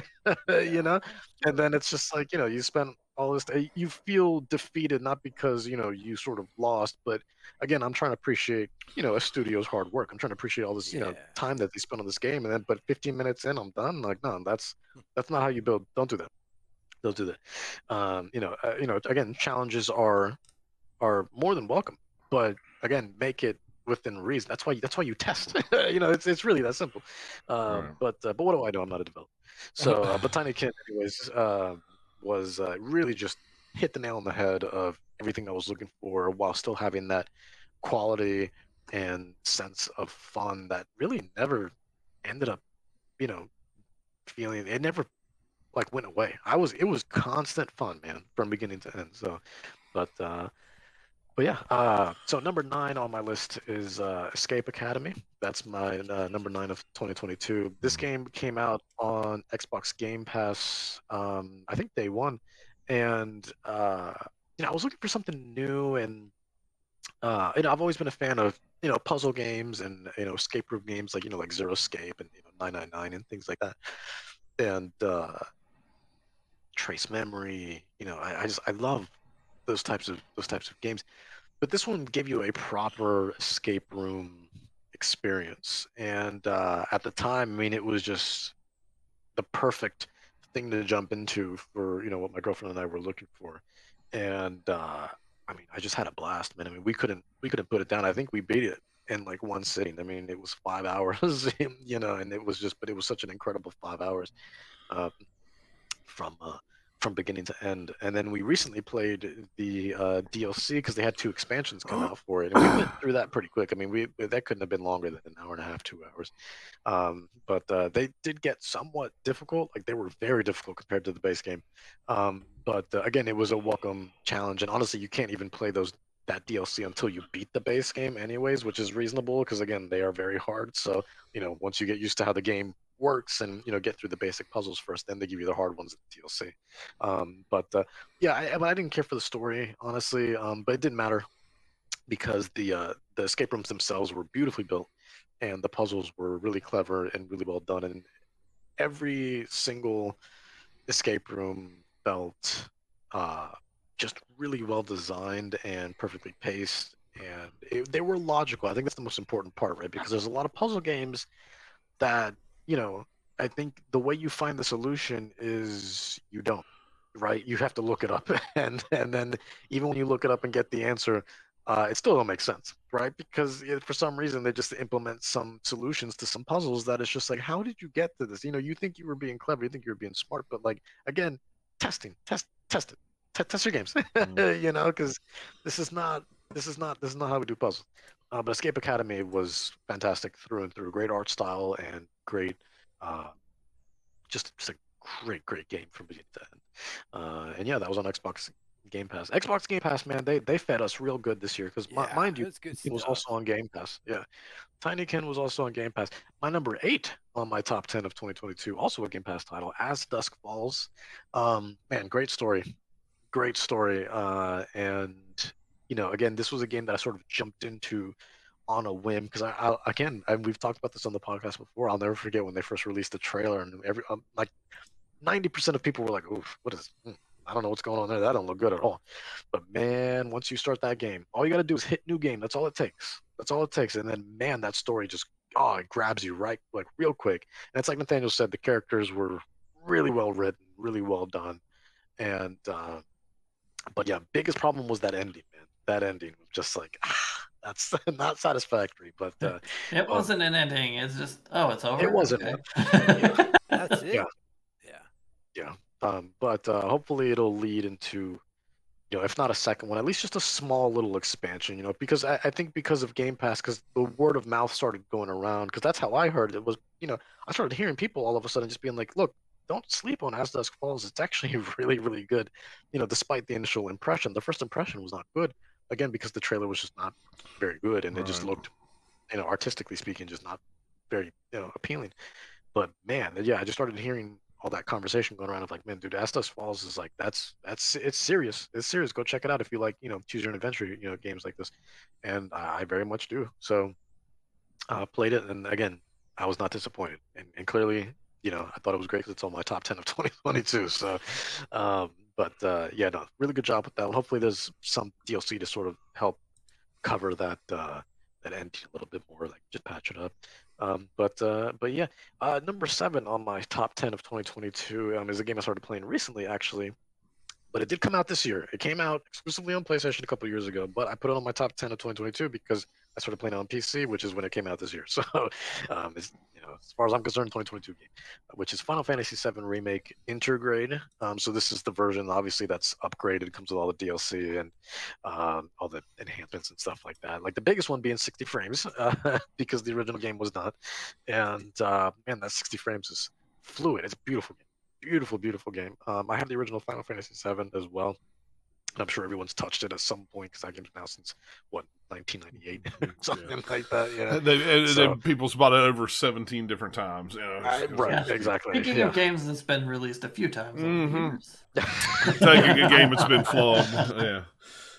And then it's just like you spend all this. You feel defeated not because you sort of lost, but again, I'm trying to appreciate a studio's hard work. I'm trying to appreciate all this time that they spent on this game, and then but 15 minutes in, I'm done. Like no, that's not how you build. Don't do that. Don't do that. Again, challenges are more than welcome, but again, make it within reason. That's why you test. It's really that simple. Right. But what do I know? I'm not a developer. So but Tinykin anyways was really just hit the nail on the head of everything I was looking for while still having that quality and sense of fun that really never ended up feeling. It never like went away. It was constant fun, man, from beginning to end. So but yeah, so number 9 on my list is Escape Academy. That's my number 9 of 2022. This game came out on Xbox Game Pass, I think day one, and I was looking for something new, and I've always been a fan of puzzle games and escape room games like Zero Escape and 999 and things like that, and Trace Memory. I love those types of games. But this one gave you a proper escape room experience, and at the time, I mean, it was just the perfect thing to jump into for what my girlfriend and I were looking for, and I mean, I just had a blast, man. I mean, we couldn't put it down. I think we beat it in like one sitting. I mean, it was 5 hours, and it was such an incredible 5 hours. From beginning to end. And then we recently played the DLC because they had 2 expansions come out for it, and we went through that pretty quick. I mean, that couldn't have been longer than an hour and a half, 2 hours. But they did get somewhat difficult. Like they were very difficult compared to the base game. But again, it was a welcome challenge. And honestly, you can't even play that DLC until you beat the base game, anyways, which is reasonable because again, they are very hard. So once you get used to how the game works and get through the basic puzzles first, then they give you the hard ones in the DLC. Yeah, I didn't care for the story, honestly, but it didn't matter because the escape rooms themselves were beautifully built and the puzzles were really clever and really well done, and every single escape room felt just really well designed and perfectly paced, and they were logical. I think that's the most important part, right? Because there's a lot of puzzle games that I think the way you find the solution is you don't, right? You have to look it up, and then even when you look it up and get the answer, it still don't make sense, right? Because for some reason they just implement some solutions to some puzzles that it's just like, how did you get to this? You think you were being clever, you think you were being smart, but like again, test it, test your games, because this is not how we do puzzles. But Escape Academy was fantastic through and through. Great art style and great, uh, just a great game from beginning to end. And yeah, that was on Xbox Game Pass. Xbox Game Pass, man, they fed us real good this year because Yeah, mind you, it's good it was stuff. also on Game Pass. Yeah, Tinykin was also on Game Pass. My number 8 on my top 10 of 2022, also a Game Pass title, As Dusk Falls. Man, great story, great story. And again, this was a game that I sort of jumped into on a whim because again, and we've talked about this on the podcast before. I'll never forget when they first released the trailer, and like 90% of people were like, "Oof, what is? I don't know what's going on there. That don't look good at all." But man, once you start that game, all you got to do is hit new game. That's all it takes. That's all it takes. And then man, that story just it grabs you right like real quick. And it's like Nathaniel said, the characters were really well written, really well done. And but yeah, biggest problem was that ending, man. That ending was just like that's not satisfactory. But it wasn't an ending. It's just it's over. it wasn't. Okay. Yeah. That's it. Yeah. Yeah. But hopefully it'll lead into, if not a second one, at least just a small little expansion, because I think because of Game Pass, because the word of mouth started going around, because that's how I heard it was, I started hearing people all of a sudden just being like, look, don't sleep on As Dusk Falls. It's actually really, really good, despite the initial impression. The first impression was not good, again, because the trailer was just not very good, and it just Right. looked, artistically speaking, just not very, appealing. But man, yeah, I just started hearing all that conversation going around of like, man, dude, As Dusk Falls is like that's it's serious. It's serious. Go check it out if you like, choose your own adventure, games like this. And I very much do. So played it, and again, I was not disappointed. And clearly, I thought it was great because it's on my top 10 of 2022. So, but yeah, no, really good job with that one. Hopefully, there's some DLC to sort of help cover that end a little bit more, like just patch it up. But yeah, number 7 on my top 10 of 2022 is a game I started playing recently, actually. But it did come out this year. It came out exclusively on PlayStation a couple years ago, but I put it on my top 10 of 2022 because I started playing it on PC, which is when it came out this year. So, it's, as far as I'm concerned, 2022 game, which is Final Fantasy VII Remake Intergrade. So this is the version, obviously, that's upgraded. It comes with all the DLC and all the enhancements and stuff like that. Like the biggest one being 60 frames, because the original game was not. And man, that 60 frames is fluid. It's a beautiful game. Beautiful game. I have the original Final Fantasy VII as well. I'm sure everyone's touched it at some point because that game's now since 1998, something like that. Yeah. People's bought it over 17 different times. Right, exactly. Speaking of games that's been released a few times over the years. Taking a game that's been flogged.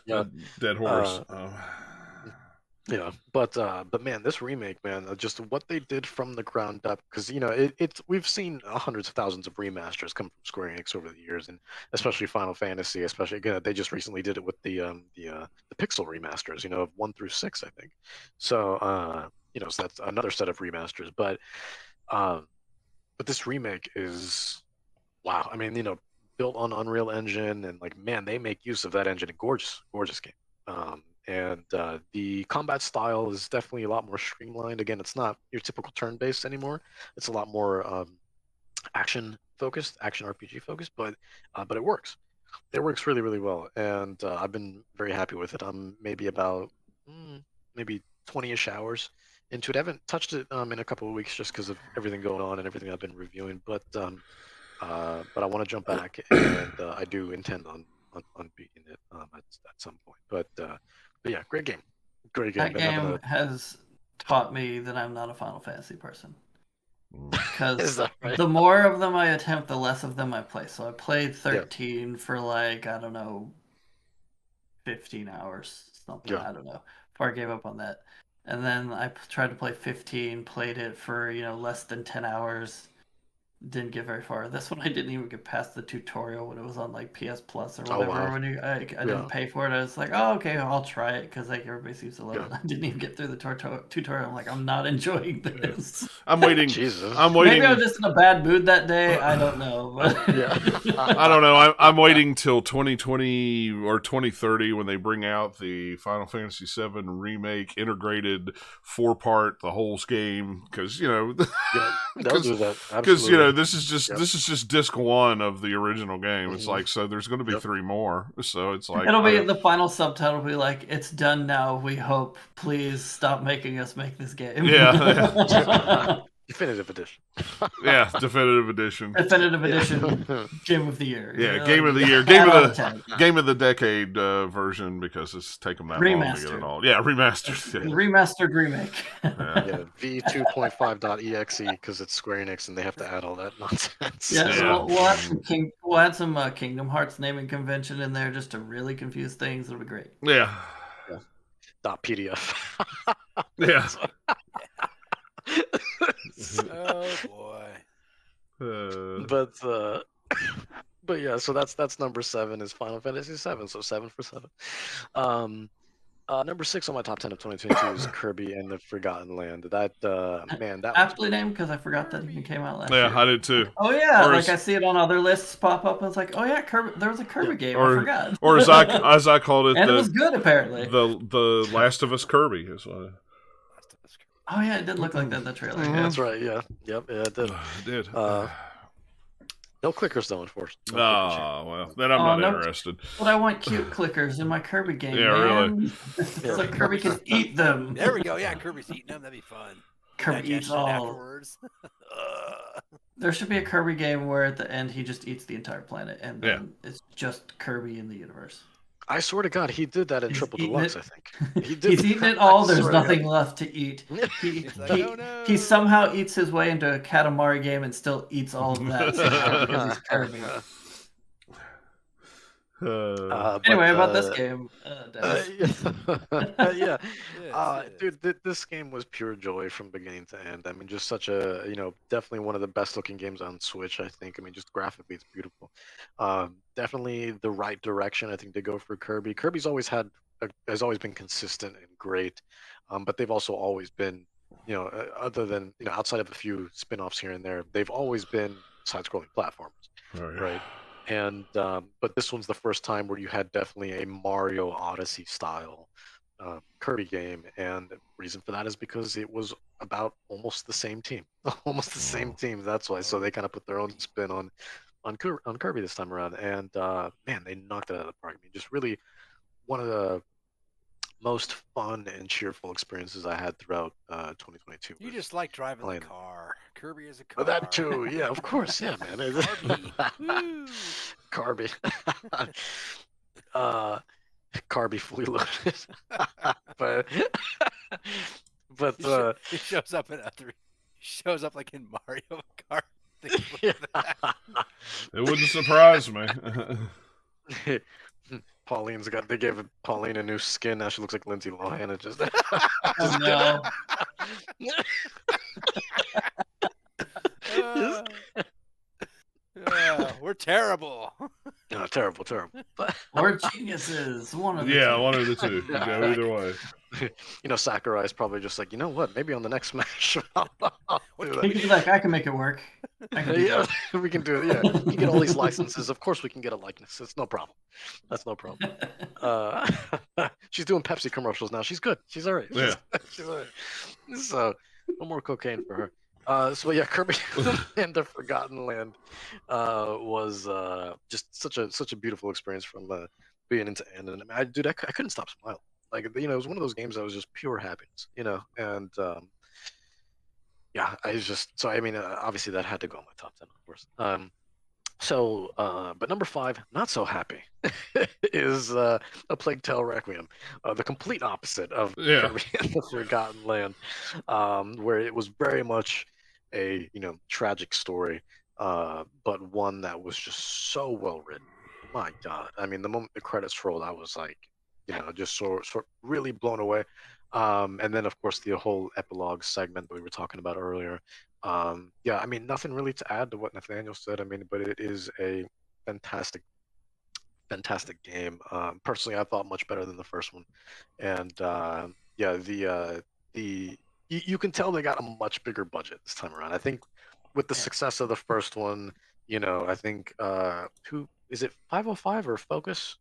Yeah. Dead horse. Yeah, but man, this remake, man, just what they did from the ground up, because it's we've seen hundreds of thousands of remasters come from Square Enix over the years, and especially Final Fantasy, especially again they just recently did it with the Pixel remasters, of 1 through 6, I think. So so that's another set of remasters, but this remake is wow. I mean, built on Unreal Engine, and like man, they make use of that engine. A gorgeous game. And the combat style is definitely a lot more streamlined. Again, it's not your typical turn-based anymore. It's a lot more action focused, action RPG focused, but it works. It works really, really well, and I've been very happy with it. I'm maybe about maybe 20-ish hours into it. I haven't touched it in a couple of weeks just because of everything going on and everything I've been reviewing. But I want to jump back, and I do intend on beating it at some point. But yeah, great game. Great game. That game has taught me that I'm not a Final Fantasy person. Because right? the more of them I attempt, the less of them I play. So I played 13 for like, I don't know, 15 hours, something, I don't know, before I gave up on that. And then I tried to play 15, played it for, less than 10 hours. didn't get very far. This one I didn't even get past the tutorial when it was on like PS Plus or Oh, whatever. wow. When I Yeah. didn't pay for it, I was like, oh okay, I'll try it because like everybody seems to love Yeah. it. I didn't even get through the tutorial. I'm like, I'm not enjoying this. I'm waiting. Jesus. I'm waiting. Maybe I was just in a bad mood that day. I don't know. But Yeah. I don't know. I'm waiting till 2020 or 2030 when they bring out the Final Fantasy VII remake, integrated 4-part, the whole game, because Yeah, they'll 'cause- do that. because you know Absolutely. this is just Yep. this is just disc 1 of the original game. It's Mhm. like, so there's going to be Yep. 3 more. So it's like it'll be I- the final subtitle will be like, it's done now. We hope. Please stop making us make this game. Yeah. Definitive edition. yeah, definitive edition. Definitive edition game of the year. Yeah, You're game like, of the year, 10 out of 10. game of the decade version, because it's taken that long to get it Remastered. all. Yeah, remastered. Yeah. Remastered remake. Yeah. Yeah, v2.5.exe because it's Square Enix and they have to add all that nonsense. Yeah, Yeah. so we'll add some Kingdom Hearts naming convention in there just to really confuse things. It'll be great. Yeah. .pdf. Yeah. Oh boy. But yeah, so that's number 7 is Final Fantasy 7, so 7 for 7. Number 6 on my top 10 of 2022 is Kirby and the Forgotten Land. That man, that was Aptly named because I forgot that even came out last Yeah, year. I did too. Oh yeah, Or like is- I see it on other lists pop up. I was like, oh yeah, Kirby. There was a Kirby game. Or- I forgot. Or as I called it, and it was good apparently. the Last of Us Kirby is what Oh yeah, it did look like that in the trailer. Mhm. Yeah. That's right. Yeah. Yep. Yeah, it did. it did. No clickers though, unfortunately. Oh, well, then I'm Oh, not no. interested. But I want cute clickers in my Kirby game. Yeah, man. really. So Kirby can eat them. There we go. Yeah, Kirby's eating them. That'd be fun. Kirby eats Digestion all. afterwards. There should be a Kirby game where at the end he just eats the entire planet, and Yeah. then it's just Kirby in the universe. I swear to God, he did that in He's Triple eating Deluxe. it. I think he did. He's eaten it all. I There's swear to nothing God. left to eat. He, He's like, he, oh no. he somehow eats his way into a Katamari game and still eats all of that somehow because he's Kirby. Anyway, about this game. Dennis. yeah. Yes, yes. Dude, this game was pure joy from beginning to end. I mean, just such a, definitely one of the best looking games on Switch, I think. I mean, just graphically, it's beautiful. Definitely the right direction, I think, to go for Kirby. Kirby's always has always been consistent and great, but they've also always been, other than, outside of a few spin-offs here and there, they've always been side-scrolling platformers, right? And but this one's the first time where you had definitely a Mario Odyssey style Kirby game, and the reason for that is because it was about almost the same team, That's why. So they kind of put their own spin on Kirby this time around, and man, they knocked it out of the park. I mean, just really one of the most fun and cheerful experiences I had throughout 2022. You just like driving playing. the car. Kirby is a car. That too, yeah, of course, yeah, man. Kirby. Carby. Carby fully loaded. but He shows up in other. He shows up like in Mario Kart. yeah. It wouldn't surprise me. They gave Pauline a new skin. Now she looks like Lindsay Lohan. It just Oh no. We're terrible. no, terrible. But Or geniuses. One of the Yeah, two. one of the two. You go either way. Sakurai is probably just like, you know what? Maybe on the next Smash, I'll do He that. could be like, I can make it work. I can do Yeah, that. we can do it. Yeah, we can get all these licenses. Of course, we can get a likeness. It's no problem. That's no problem. She's doing Pepsi commercials now. She's good. She's all right. Yeah. She's all right. So, no more cocaine for her. So yeah, Kirby and the Forgotten Land was just such a beautiful experience from beginning to end. And I couldn't stop smiling. Like, it was one of those games that was just pure happiness, and yeah, obviously that had to go in my top 10, of course. But number 5, not so happy, is A Plague Tale Requiem, the complete opposite of Kirby and the Forgotten Land, where it was very much a tragic story, but one that was just so well written. My God, I mean, the moment the credits rolled, I was like, just sort really blown away. And then of course the whole epilogue segment that we were talking about earlier, Yeah, I mean, nothing really to add to what Nathaniel said. I mean, but it is a fantastic, fantastic game. Personally, I thought much better than the first one, and yeah, the you can tell they got a much bigger budget this time around. I think with the Yeah. success of the first one, I think who is it, 505 or Focus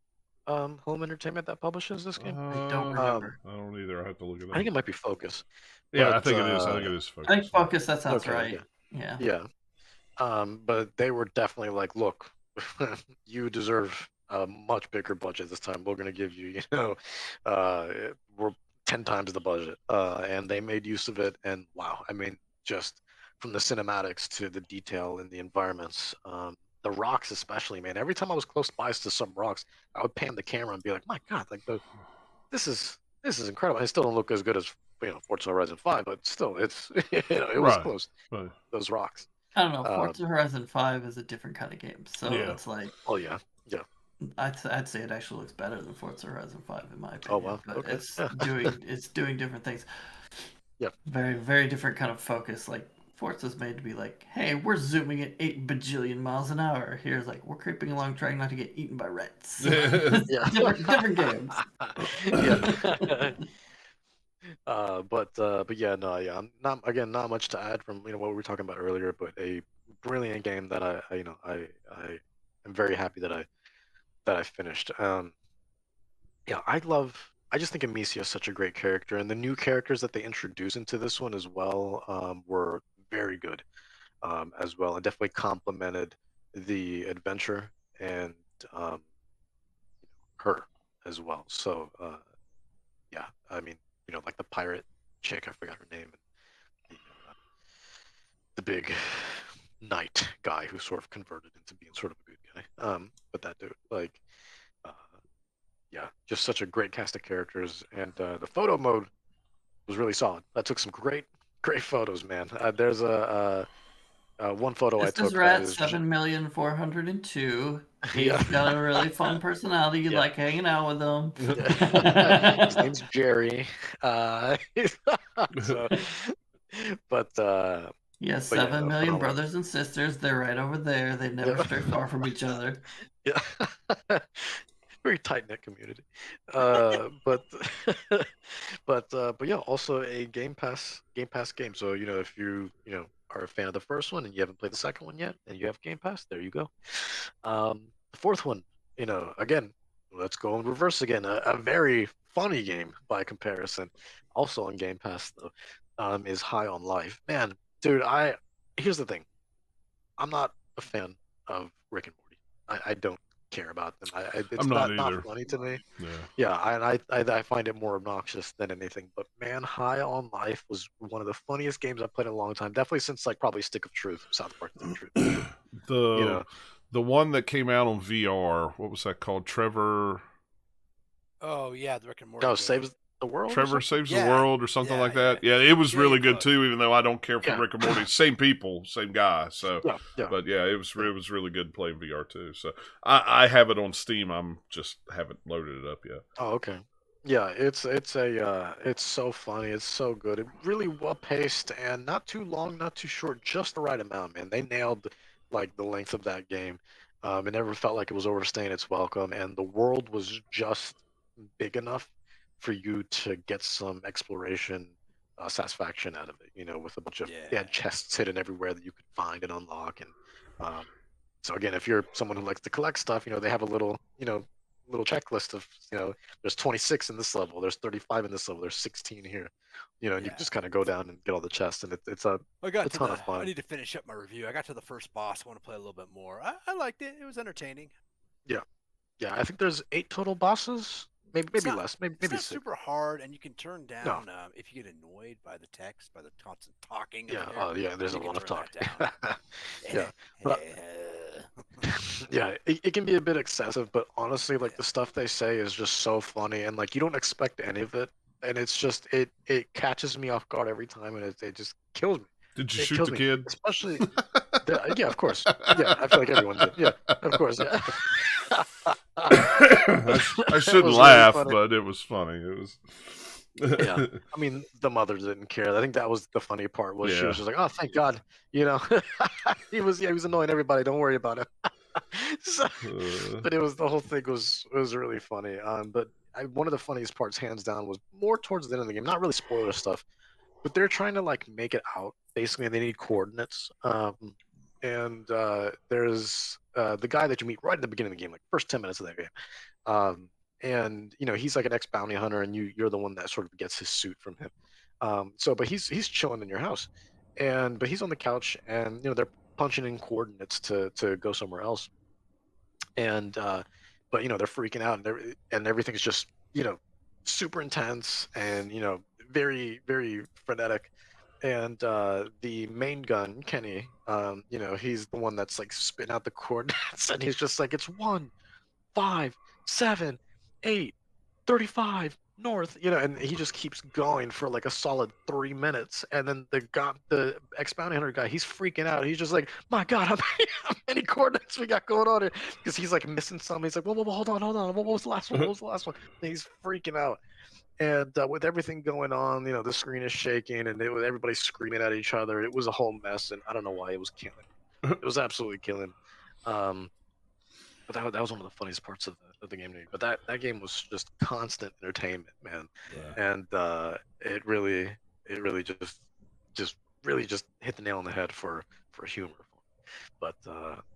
Home Entertainment that publishes this game? I don't Um, remember. I don't either. I have to look it I think up. it might be Focus. Yeah, I But think it is. I think it is I think Focus. Focus, that sounds Okay, right. okay. Yeah. Yeah. But they were definitely like, look, you deserve a much bigger budget this time. We're going to give you, we're 10 times the budget. And they made use of it. And wow, I mean, just from the cinematics to the detail in the environments, the rocks especially, man. Every time I was close by to some rocks, I would pan the camera and be like, my God, like this is incredible. It still don't look as good as Forza Horizon 5, but still, it's it was Right. close. Right. Those rocks. I don't know. Forza Horizon 5 is a different kind of game, so Yeah. it's like Oh yeah, yeah. I'd say it actually looks better than Forza Horizon 5 in my opinion. Oh, wow. But Okay. it's Yeah. doing different things. Yeah. Very, very different kind of focus. Like Forza's made to be like, hey, we're zooming at 8 bajillion miles an hour. Here's like we're creeping along trying not to get eaten by rats. Yeah. different games. Yeah. But yeah, no, yeah. Not much to add from what we were talking about earlier, but a brilliant game that I am very happy that I finished. Yeah, I just think Amicia is such a great character, and the new characters that they introduced into this one as well were very good as well, and definitely complemented the adventure and her as well. So yeah, I mean, like the pirate chick, I forgot her name, and the big knight guy who sort of converted into being sort of a good guy. But that dude, like, yeah, just such a great cast of characters, and the photo mode was really solid. I took some great photos, man. There's one photo I This took is that Rat is 7,402. He's Yeah. got a really fun personality. You Yeah. like hanging out with him. His name's Jerry. So, but He has But yeah, 7 no, million phenomenal. brothers and sisters. They're right over there. They never Yeah. stray far from each other. yeah, very tight knit community. But but yeah, also a Game Pass game. So if you are a fan of the first one and you haven't played the second one yet, and you have Game Pass, there you go. The fourth one, again, let's go in reverse again. A very funny game by comparison, also on Game Pass though, is High on Life. Man, dude, here's the thing. I'm not a fan of Rick and Morty. I don't care about them. It's I'm not not either. funny to me. Yeah. Yeah, I find it more obnoxious than anything. But man, High on Life was one of the funniest games I've played in a long time. Definitely since like probably Stick of Truth, South Park Stick of Truth. The one that came out on VR, what was that called? Trevor Oh yeah, the Rick and Morty. No, game. Saves the World. or Trevor something? Saves Yeah, the World or something yeah, like that. Yeah, yeah. it was Yeah, really yeah, good too, even though I don't care for Yeah. Rick and Morty. Same people, same guy. So Yeah. but yeah, it was really good playing VR too. So I have it on Steam. I'm just haven't loaded it up yet. Oh, okay. Yeah, it's so funny. It's so good. It really well paced and not too long, not too short, just the right amount, man. They nailed like the length of that game. It never felt like it was overstaying its welcome, and the world was just big enough for you to get some exploration satisfaction out of it. With a bunch of they had chests hidden everywhere that you could find and unlock, and so again, if you're someone who likes to collect stuff, they have a little checklist of there's 26 in this level, there's 35 in this level, there's 16 here, and you just kind of go down and get all the chests, and it's a ton of fun. I need to finish up my review. I got to the first boss. I want to play a little bit more. I liked it. It was entertaining. Yeah, I think there's 8 total bosses, maybe not- less, maybe It's not 6. super hard, and you can turn down if you get annoyed by the text, by the constant talking. Yeah, of the oh yeah, there's a you can lot of turn talking. that down. Yeah, but- yeah, it can be a bit excessive, but honestly, like the stuff they say is just so funny, and like you don't expect any of it, and it's just it catches me off guard every time, and it just kills me. Did you It shoot kills the me. kid? Especially, yeah, of course. Yeah, I feel like everyone did. Yeah, of course. Yeah. I shouldn't was really laugh, funny. but it was funny. It was. Yeah, I mean, the mother didn't care. I think that was the funny part. Was she was Yeah. just like, "Oh, thank God," you know. He was annoying everybody. Don't worry about it. So, Uh, but it was the whole thing was really funny. But one of the funniest parts, hands down, was more towards the end of the game. Not really spoiler stuff, but they're trying to like make it out. Basically, they need coordinates. And there's the guy that you meet right at the beginning of the game, like first 10 minutes of that game. And he's like an ex bounty hunter, and you're the one that sort of gets his suit from him. But he's chilling in your house, but he's on the couch, and they're punching in coordinates to go somewhere else, and but they're freaking out, and everything's just super intense, and very very frenetic. And the main gun, Kenny, he's the one that's like spitting out the coordinates, and he's just like, it's 1, 5, 7, 8, 35 north, and he just keeps going for like a solid 3 minutes. And then the ex-bounty hunter guy, he's freaking out. He's just like, my God, how many coordinates we got going on here? Because he's like missing some. He's like, whoa, hold on. What was the last one? What was the last one? And he's freaking out. And with everything going on, the screen is shaking, and everybody screaming at each other. It was a whole mess, and I don't know why it was killing. It was absolutely killing. But that was one of the funniest parts of the game to me. But that game was just constant entertainment, man. Yeah. And it really just really just hit the nail on the head for humor. But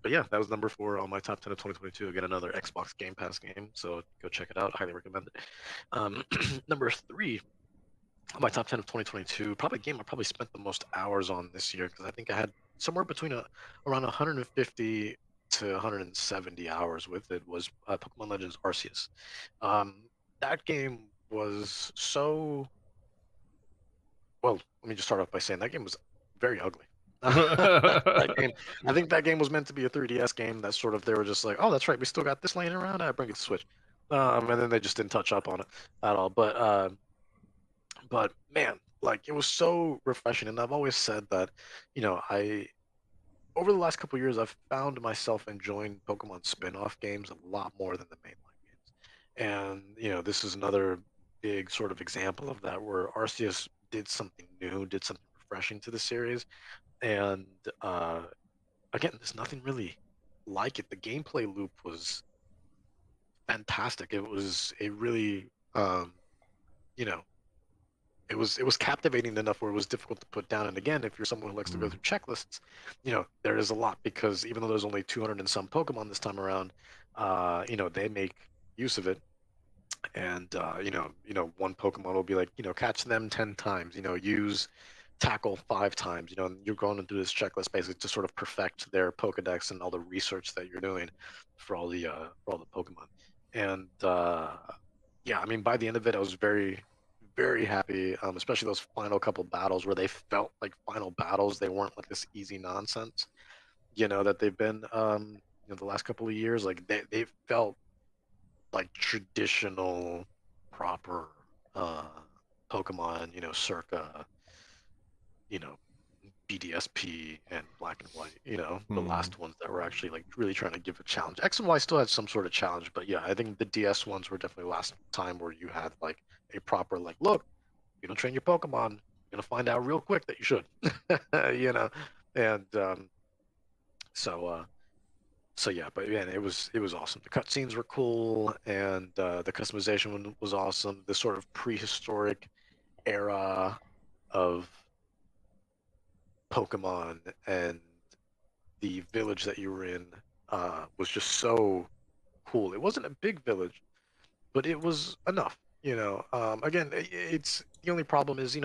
yeah, that was number 4 on my top 10 of 2022. Again, another Xbox Game Pass game, so go check it out. Highly recommend it. Number 3 on my top 10 of 2022, probably a game I probably spent the most hours on this year, because I think I had somewhere between around 150 to 170 hours with it, was Pokemon Legends Arceus. That game was so well. Let me just start off by saying that game was very ugly. That game, I think that game was meant to be a 3DS game. That sort of, they were just like, oh, that's right, we still got this laying around. I bring it to Switch, and then they just didn't touch up on it at all. But man, like, it was so refreshing. And I've always said that, I over the last couple of years, I've found myself enjoying Pokemon spin-off games a lot more than the mainline games. And this is another big sort of example of that, where Arceus did something new, did something refreshing to the series. And again, there's nothing really like it. The gameplay loop was fantastic. It was a really, it was captivating enough where it was difficult to put down. And again, if you're someone who likes to go through checklists, there is a lot, because even though there's only 200 and some Pokemon this time around, they make use of it. And one Pokemon will be like, catch them 10 times, use tackle 5 times, and you're going to do this checklist basically to sort of perfect their Pokedex and all the research that you're doing for all the Pokemon. And yeah, I mean, by the end of it, I was very, very happy, especially those final couple battles where they felt like final battles. They weren't like this easy nonsense, that they've been, the last couple of years. Like, they felt like traditional, proper Pokemon, circa, BDSP and Black and White, the last ones that were actually like really trying to give a challenge. X and Y still had some sort of challenge, but yeah, I think the DS ones were definitely the last time where you had like a proper, like, look, you don't train your Pokemon, you're gonna find out real quick that you should, and so yeah, but yeah, it was awesome. The cutscenes were cool, and the customization was awesome. The sort of prehistoric era of Pokemon and the village that you were in was just so cool. It wasn't a big village, but it was enough. Again, it's the only problem is,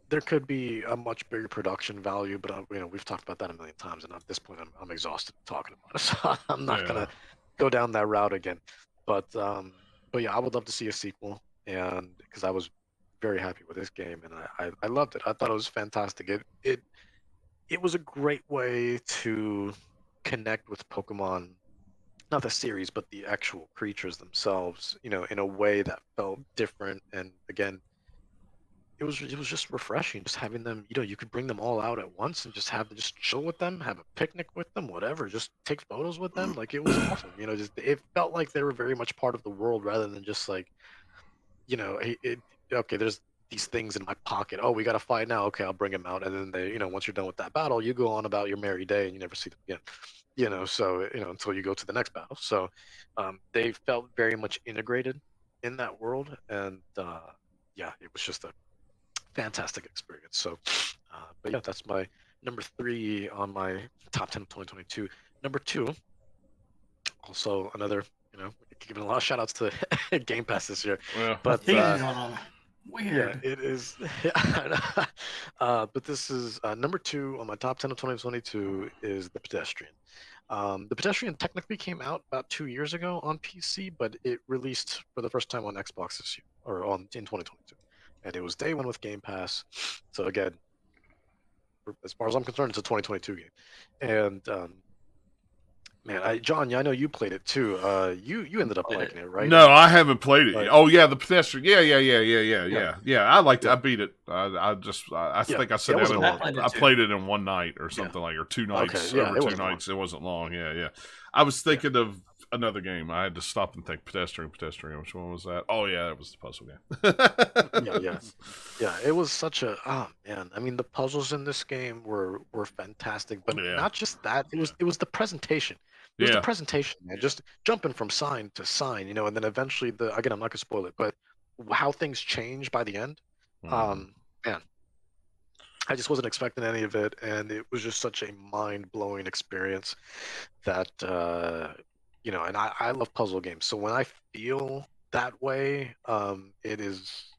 there could be a much bigger production value, but we've talked about that a million times, and at this point, I'm exhausted talking about it, so I'm not gonna go down that route again. But yeah, I would love to see a sequel, and because I was very happy with this game, and I loved it. I thought it was fantastic. It was a great way to connect with Pokemon, not the series, but the actual creatures themselves, in a way that felt different. And again, it was just refreshing, just having them. You could bring them all out at once and just chill with them, have a picnic with them, whatever. Just take photos with them. Like, it was awesome. Just, it felt like they were very much part of the world, rather than just like, okay, there's these things in my pocket. Oh, we got to fight now. Okay, I'll bring them out. And then they, once you're done with that battle, you go on about your merry day and you never see them again. So until you go to the next battle. So they felt very much integrated in that world, and it was just a fantastic experience. So, but yeah, that's my number 3 on my top 10 of 2022. Number 2, also another, giving a lot of shout outs to Game Pass this year. Yeah. But weird. Yeah, it is. But this is number 2 on my top 10 of 2022 is The Pedestrian. The Pedestrian technically came out about 2 years ago on PC, but it released for the first time on Xbox this year, or in 2022. And it was day 1 with Game Pass. So again, as far as I'm concerned, it's a 2022 game. And man, John, I know you played it too. You ended up liking it, right? No, I haven't played it. Right. Oh yeah, The Pedestrian. Yeah. I liked it. I beat it. I think I said that. I played it in one night or something or 2 nights. Okay. Over 2 nights. It wasn't long. Yeah. I was thinking of another game. I had to stop and think. Pedestrian. Which one was that? Oh yeah, that was the puzzle game. Yeah. It was such a man. I mean, the puzzles in this game were fantastic, but not just that. It was the presentation. It was the presentation, man. Just jumping from sign to sign, and then eventually again, I'm not gonna spoil it, but how things change by the end. Man, I just wasn't expecting any of it, and it was just such a mind-blowing experience that and I love puzzle games. So when I feel that way, it is,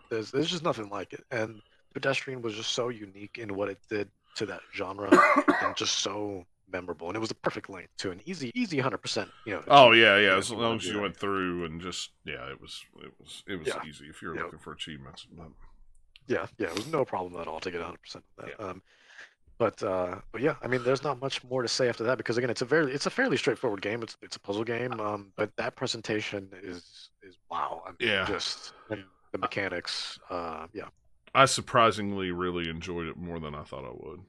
there's just nothing like it. And Pedestrian was just so unique in what it did to that genre, and just so memorable. And it was the perfect length too, an easy 100%. Oh yeah. As long as you went through and just it was easy if you're looking for achievements. Yeah, it was no problem at all to get 100% of that. Yeah. But yeah, I mean, there's not much more to say after that, because again, it's a fairly straightforward game. It's a puzzle game. But that presentation is wow. I mean, just the mechanics. I surprisingly really enjoyed it more than I thought I would.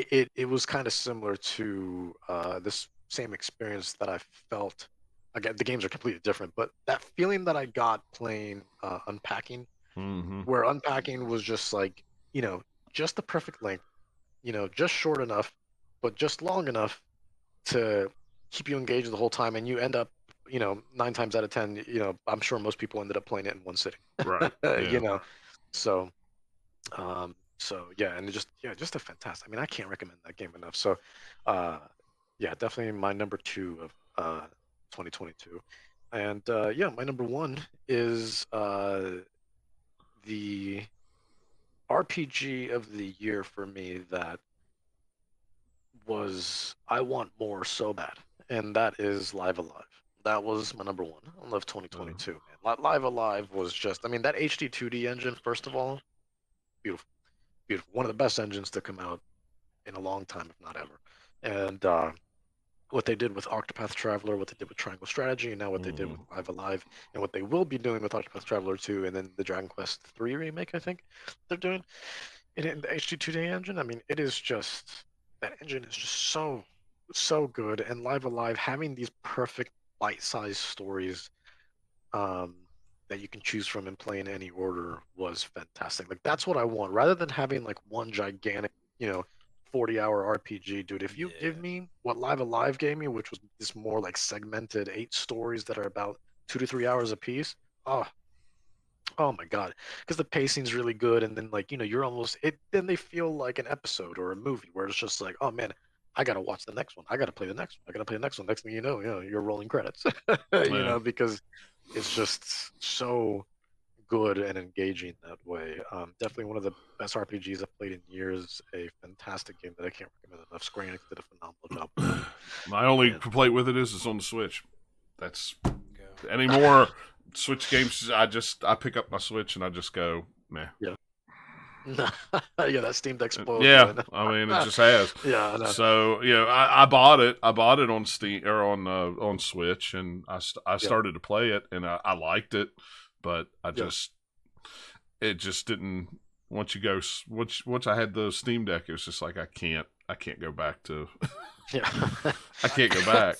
It was kind of similar to this same experience that I felt. Again, the games are completely different, but that feeling that I got playing Unpacking, where Unpacking was just like, just the perfect length, just short enough, but just long enough to keep you engaged the whole time, and you end up, 9 times out of 10, I'm sure most people ended up playing it in one sitting. Right. So yeah, and just a fantastic. I mean, I can't recommend that game enough. So, definitely my number 2 of 2022, and my number 1 is the RPG of the year for me that was I want more so bad, and that is Live Alive. That was my number 1 of 2022. Man, Live Alive was just, I mean, that HD 2D engine, first of all, beautiful. One of the best engines to come out in a long time, if not ever. And what they did with Octopath Traveler, what they did with Triangle Strategy, and now what they did with Live Alive, and what they will be doing with Octopath Traveler 2, and then the Dragon Quest 3 remake, I think they're doing in the HD 2D engine. I mean, it is just, that engine is just so good. And Live Alive having these perfect bite-sized stories that you can choose from and play in any order was fantastic. Like, that's what I want, rather than having like one gigantic 40-hour RPG, dude. If you give me what Live Alive gave me, which was this more like segmented 8 stories that are about 2 to 3 hours a piece, oh my god, because the pacing's really good, and then like you're almost then they feel like an episode or a movie where it's just like, oh man, I gotta watch the next one, I gotta play the next one, I gotta play the next one. Next thing you know, you're rolling credits. Because it's just so good and engaging that way. Definitely one of the best RPGs I've played in years. A fantastic game that I can't recommend enough. Square Enix did a phenomenal job. My only complaint with it is it's on the Switch. That's any more Switch games. I pick up my Switch and I just go, meh. Yeah, that Steam Deck spoiled. Yeah, I mean, it just has. Yeah, I know. So I bought it. I bought it on Steam or on Switch, and I started to play it, and I liked it, but it just didn't. Once I had the Steam Deck, it was just like I can't go back to. Yeah, I can't go back.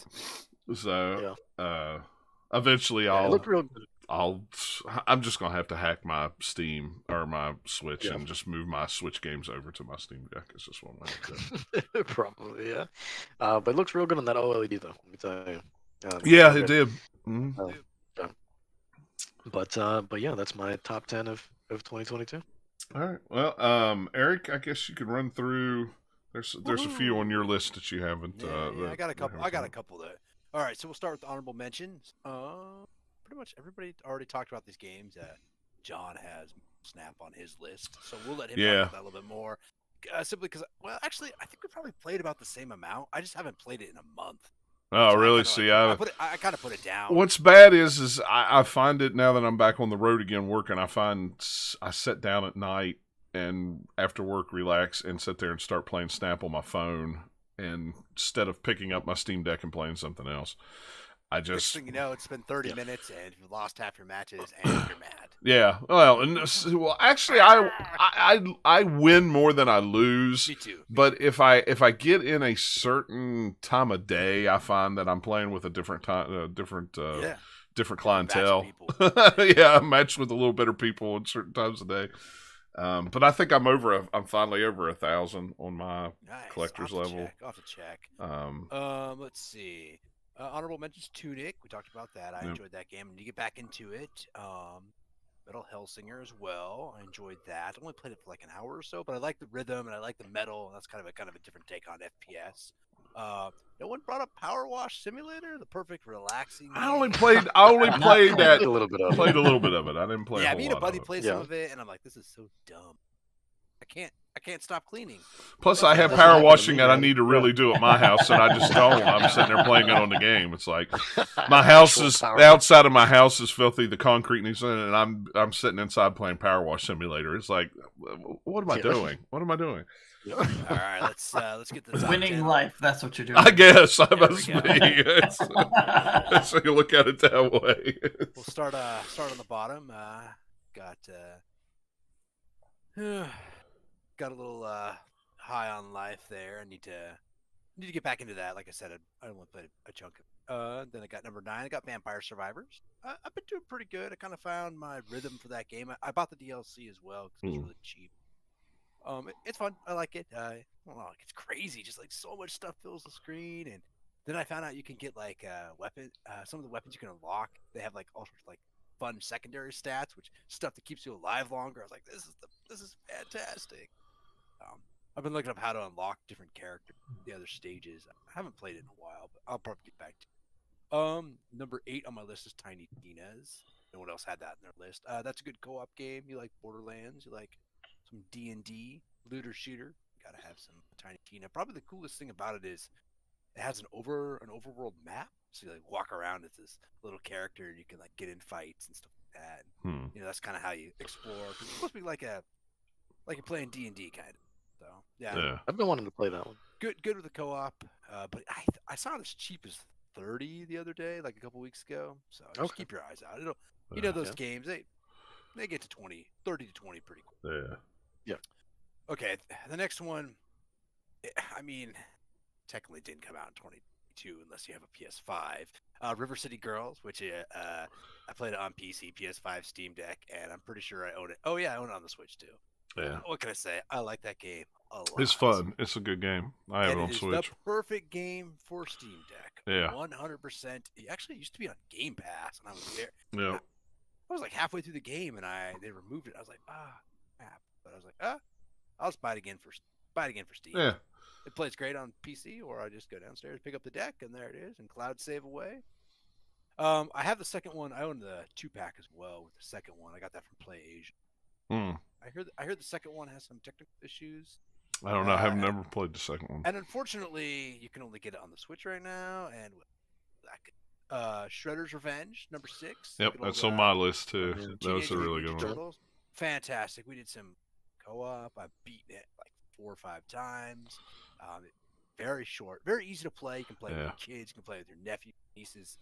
So Eventually, Yeah, it looked real good. I'm just gonna have to hack my Steam or my Switch Yeah. and just move my Switch games over to my Steam Deck. It's just one way to do it. Probably, yeah. But it looks real good on that OLED though. Let me tell you. Yeah, real it good. did. Mhm. Yeah. But yeah, that's my top 10 of 2022. All right. Well, Eric, I guess you could run through. There's a few on your list that you haven't. Yeah, I got a couple. I got a haven't couple that. All right, so we'll start with honorable mentions. Pretty much everybody already talked about these games. John has Snap on his list, so we'll let him talk about that a little bit more. Simply because, well, actually, I think we probably played about the same amount. I just haven't played it in a month. Oh, So really? I See, I kind of put it down. What's bad is I find it now that I'm back on the road again working. I find I sit down at night and after work relax and sit there and start playing Snap on my phone, and instead of picking up my Steam Deck and playing something else, I Next just thing you know, it's been 30 minutes and you've lost half your matches and you're mad. yeah. Well, actually, I win more than I lose. Me too. But if I get in a certain time of day, I find that I'm playing with a different time, different clientele. Yeah, I'm matched with a little better people at certain times of day. But I think I'm finally over 1,000 on my collector's level. I'll have to check. Let's see. Honorable mentions Tunic. We talked about that. I enjoyed that game. And you get back into it. Metal Hellsinger as well. I enjoyed that. I only played it for like an hour or so, but I like the rhythm and I like the metal. And that's kind of a different take on FPS. No one brought up Power Wash Simulator, the perfect relaxing. I only played that a little bit of it. Played a little bit of it. I didn't play. Yeah, a whole me and a lot buddy of it. played some of it, and I'm like, this is so dumb. I can't stop cleaning. Plus, I have power washing that I need to really do at my house, and I just don't. I'm sitting there playing it on the game. It's like my house is the outside of my house is filthy. The concrete needs in it, and I'm sitting inside playing Power Wash Simulator. It's like, what am I doing? What am I doing? All right, let's get the top Winning 10. life. That's what you're doing. I guess I There must we be. go. So you look at it that way. We'll start on the bottom. Got a little high on life there. I need to get back into that. Like I said, I only played a chunk of. Then I got number 9. I got Vampire Survivors. I've been doing pretty good. I kind of found my rhythm for that game. I bought the DLC as well because it was really cheap. It's fun. I like it. It's crazy. Just like so much stuff fills the screen, and then I found out you can get like weapon. Some of the weapons you can unlock, they have like all sorts of like fun secondary stats, which stuff that keeps you alive longer. I was like, this is fantastic. I've been looking up how to unlock different characters, the other stages. I haven't played it in a while, but I'll probably get back to it. Number 8 on my list is Tiny Tina's. No one else had that in their list. That's a good co-op game. You like Borderlands, you like some D&D, looter shooter. You gotta have some Tiny Tina. Probably the coolest thing about it is it has an overworld map. So you like walk around as this little character and you can like get in fights and stuff like that. And, you know, that's kind of how you explore. Cause it's supposed to be like you're playing D&D kind of. So yeah, I've been wanting to play that one. Good with the co-op. But I saw it as cheap as 30 the other day, like a couple weeks ago. So just keep your eyes out. You know those games they get to 30 to 20 pretty quick. Yeah. Okay, the next one, I mean, technically didn't come out in 2022 unless you have a PS5. River City Girls, which I played it on PC, PS5, Steam Deck, and I'm pretty sure I own it. Oh yeah, I own it on the Switch too. Yeah. What can I say? I like that game a lot. It's fun. It's a good game. I have it on Switch. It's the perfect game for Steam Deck. Yeah. 100%. Actually, it used to be on Game Pass, and I was there. Yeah. I was like halfway through the game, and they removed it. I was like, crap. But I was like, I'll just buy it again for Steam. Yeah. It plays great on PC, or I just go downstairs, pick up the deck, and there it is, and cloud save away. I have the second one. I own the 2-pack as well with the second one. I got that from PlayAsia. I heard the second one has some technical issues. I don't know. I have never played the second one. And unfortunately, you can only get it on the Switch right now. And Shredder's Revenge, number 6. Yep, that's on my list too. That was a really good one. Turtles. Fantastic. We did some co-op. I've beaten it like 4 or 5 times. Very short, very easy to play. You can play with your kids. You can play with your nephews, nieces.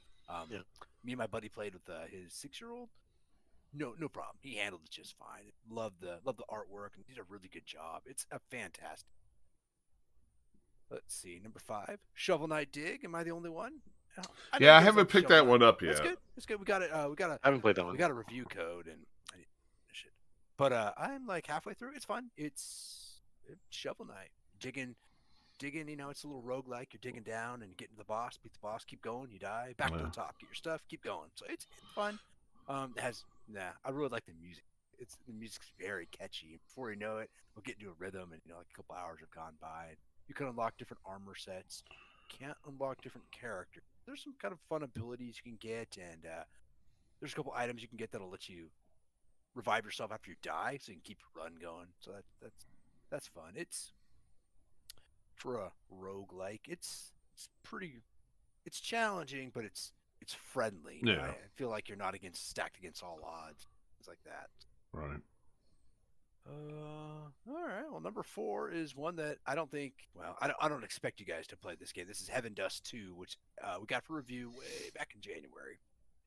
Me and my buddy played with his 6-year-old. No problem. He handled it just fine. Loved the artwork and did a really good job. It's a fantastic. Let's see, number 5, Shovel Knight Dig. Am I the only one? I Yeah, know you I guys haven't like picked Shovel that Knight. one up That's yet. good. That's good. We got it. I haven't played that one. We got a review code, and I need to finish it. But I'm like halfway through. It's fun. It's Shovel Knight. Digging. You know, it's a little roguelike. You're digging down and getting to the boss. Beat the boss. Keep going. You die. Back to Yeah. the top. Get your stuff. Keep going. So it's fun. I really like the music. The music's very catchy. Before you know it, we'll get into a rhythm, and like a couple hours have gone by. And you can unlock different armor sets. Can't unlock different characters. There's some kind of fun abilities you can get, and there's a couple items you can get that'll let you revive yourself after you die, so you can keep your run going. So that's fun. It's for a roguelike. It's it's challenging, but it's friendly. Yeah. I feel like you're not stacked against all odds. Things like that. Right. All right. Well, number 4 is one that I don't think. Well, I don't expect you guys to play this game. This is Heaven Dust 2, which we got for review way back in January,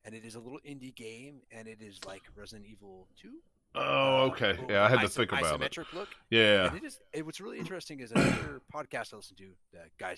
and it is a little indie game, and it is like Resident Evil 2. Oh, okay. Yeah, I had to think about it. Isometric look. Yeah. And what's really interesting is another podcast I listen to, the guys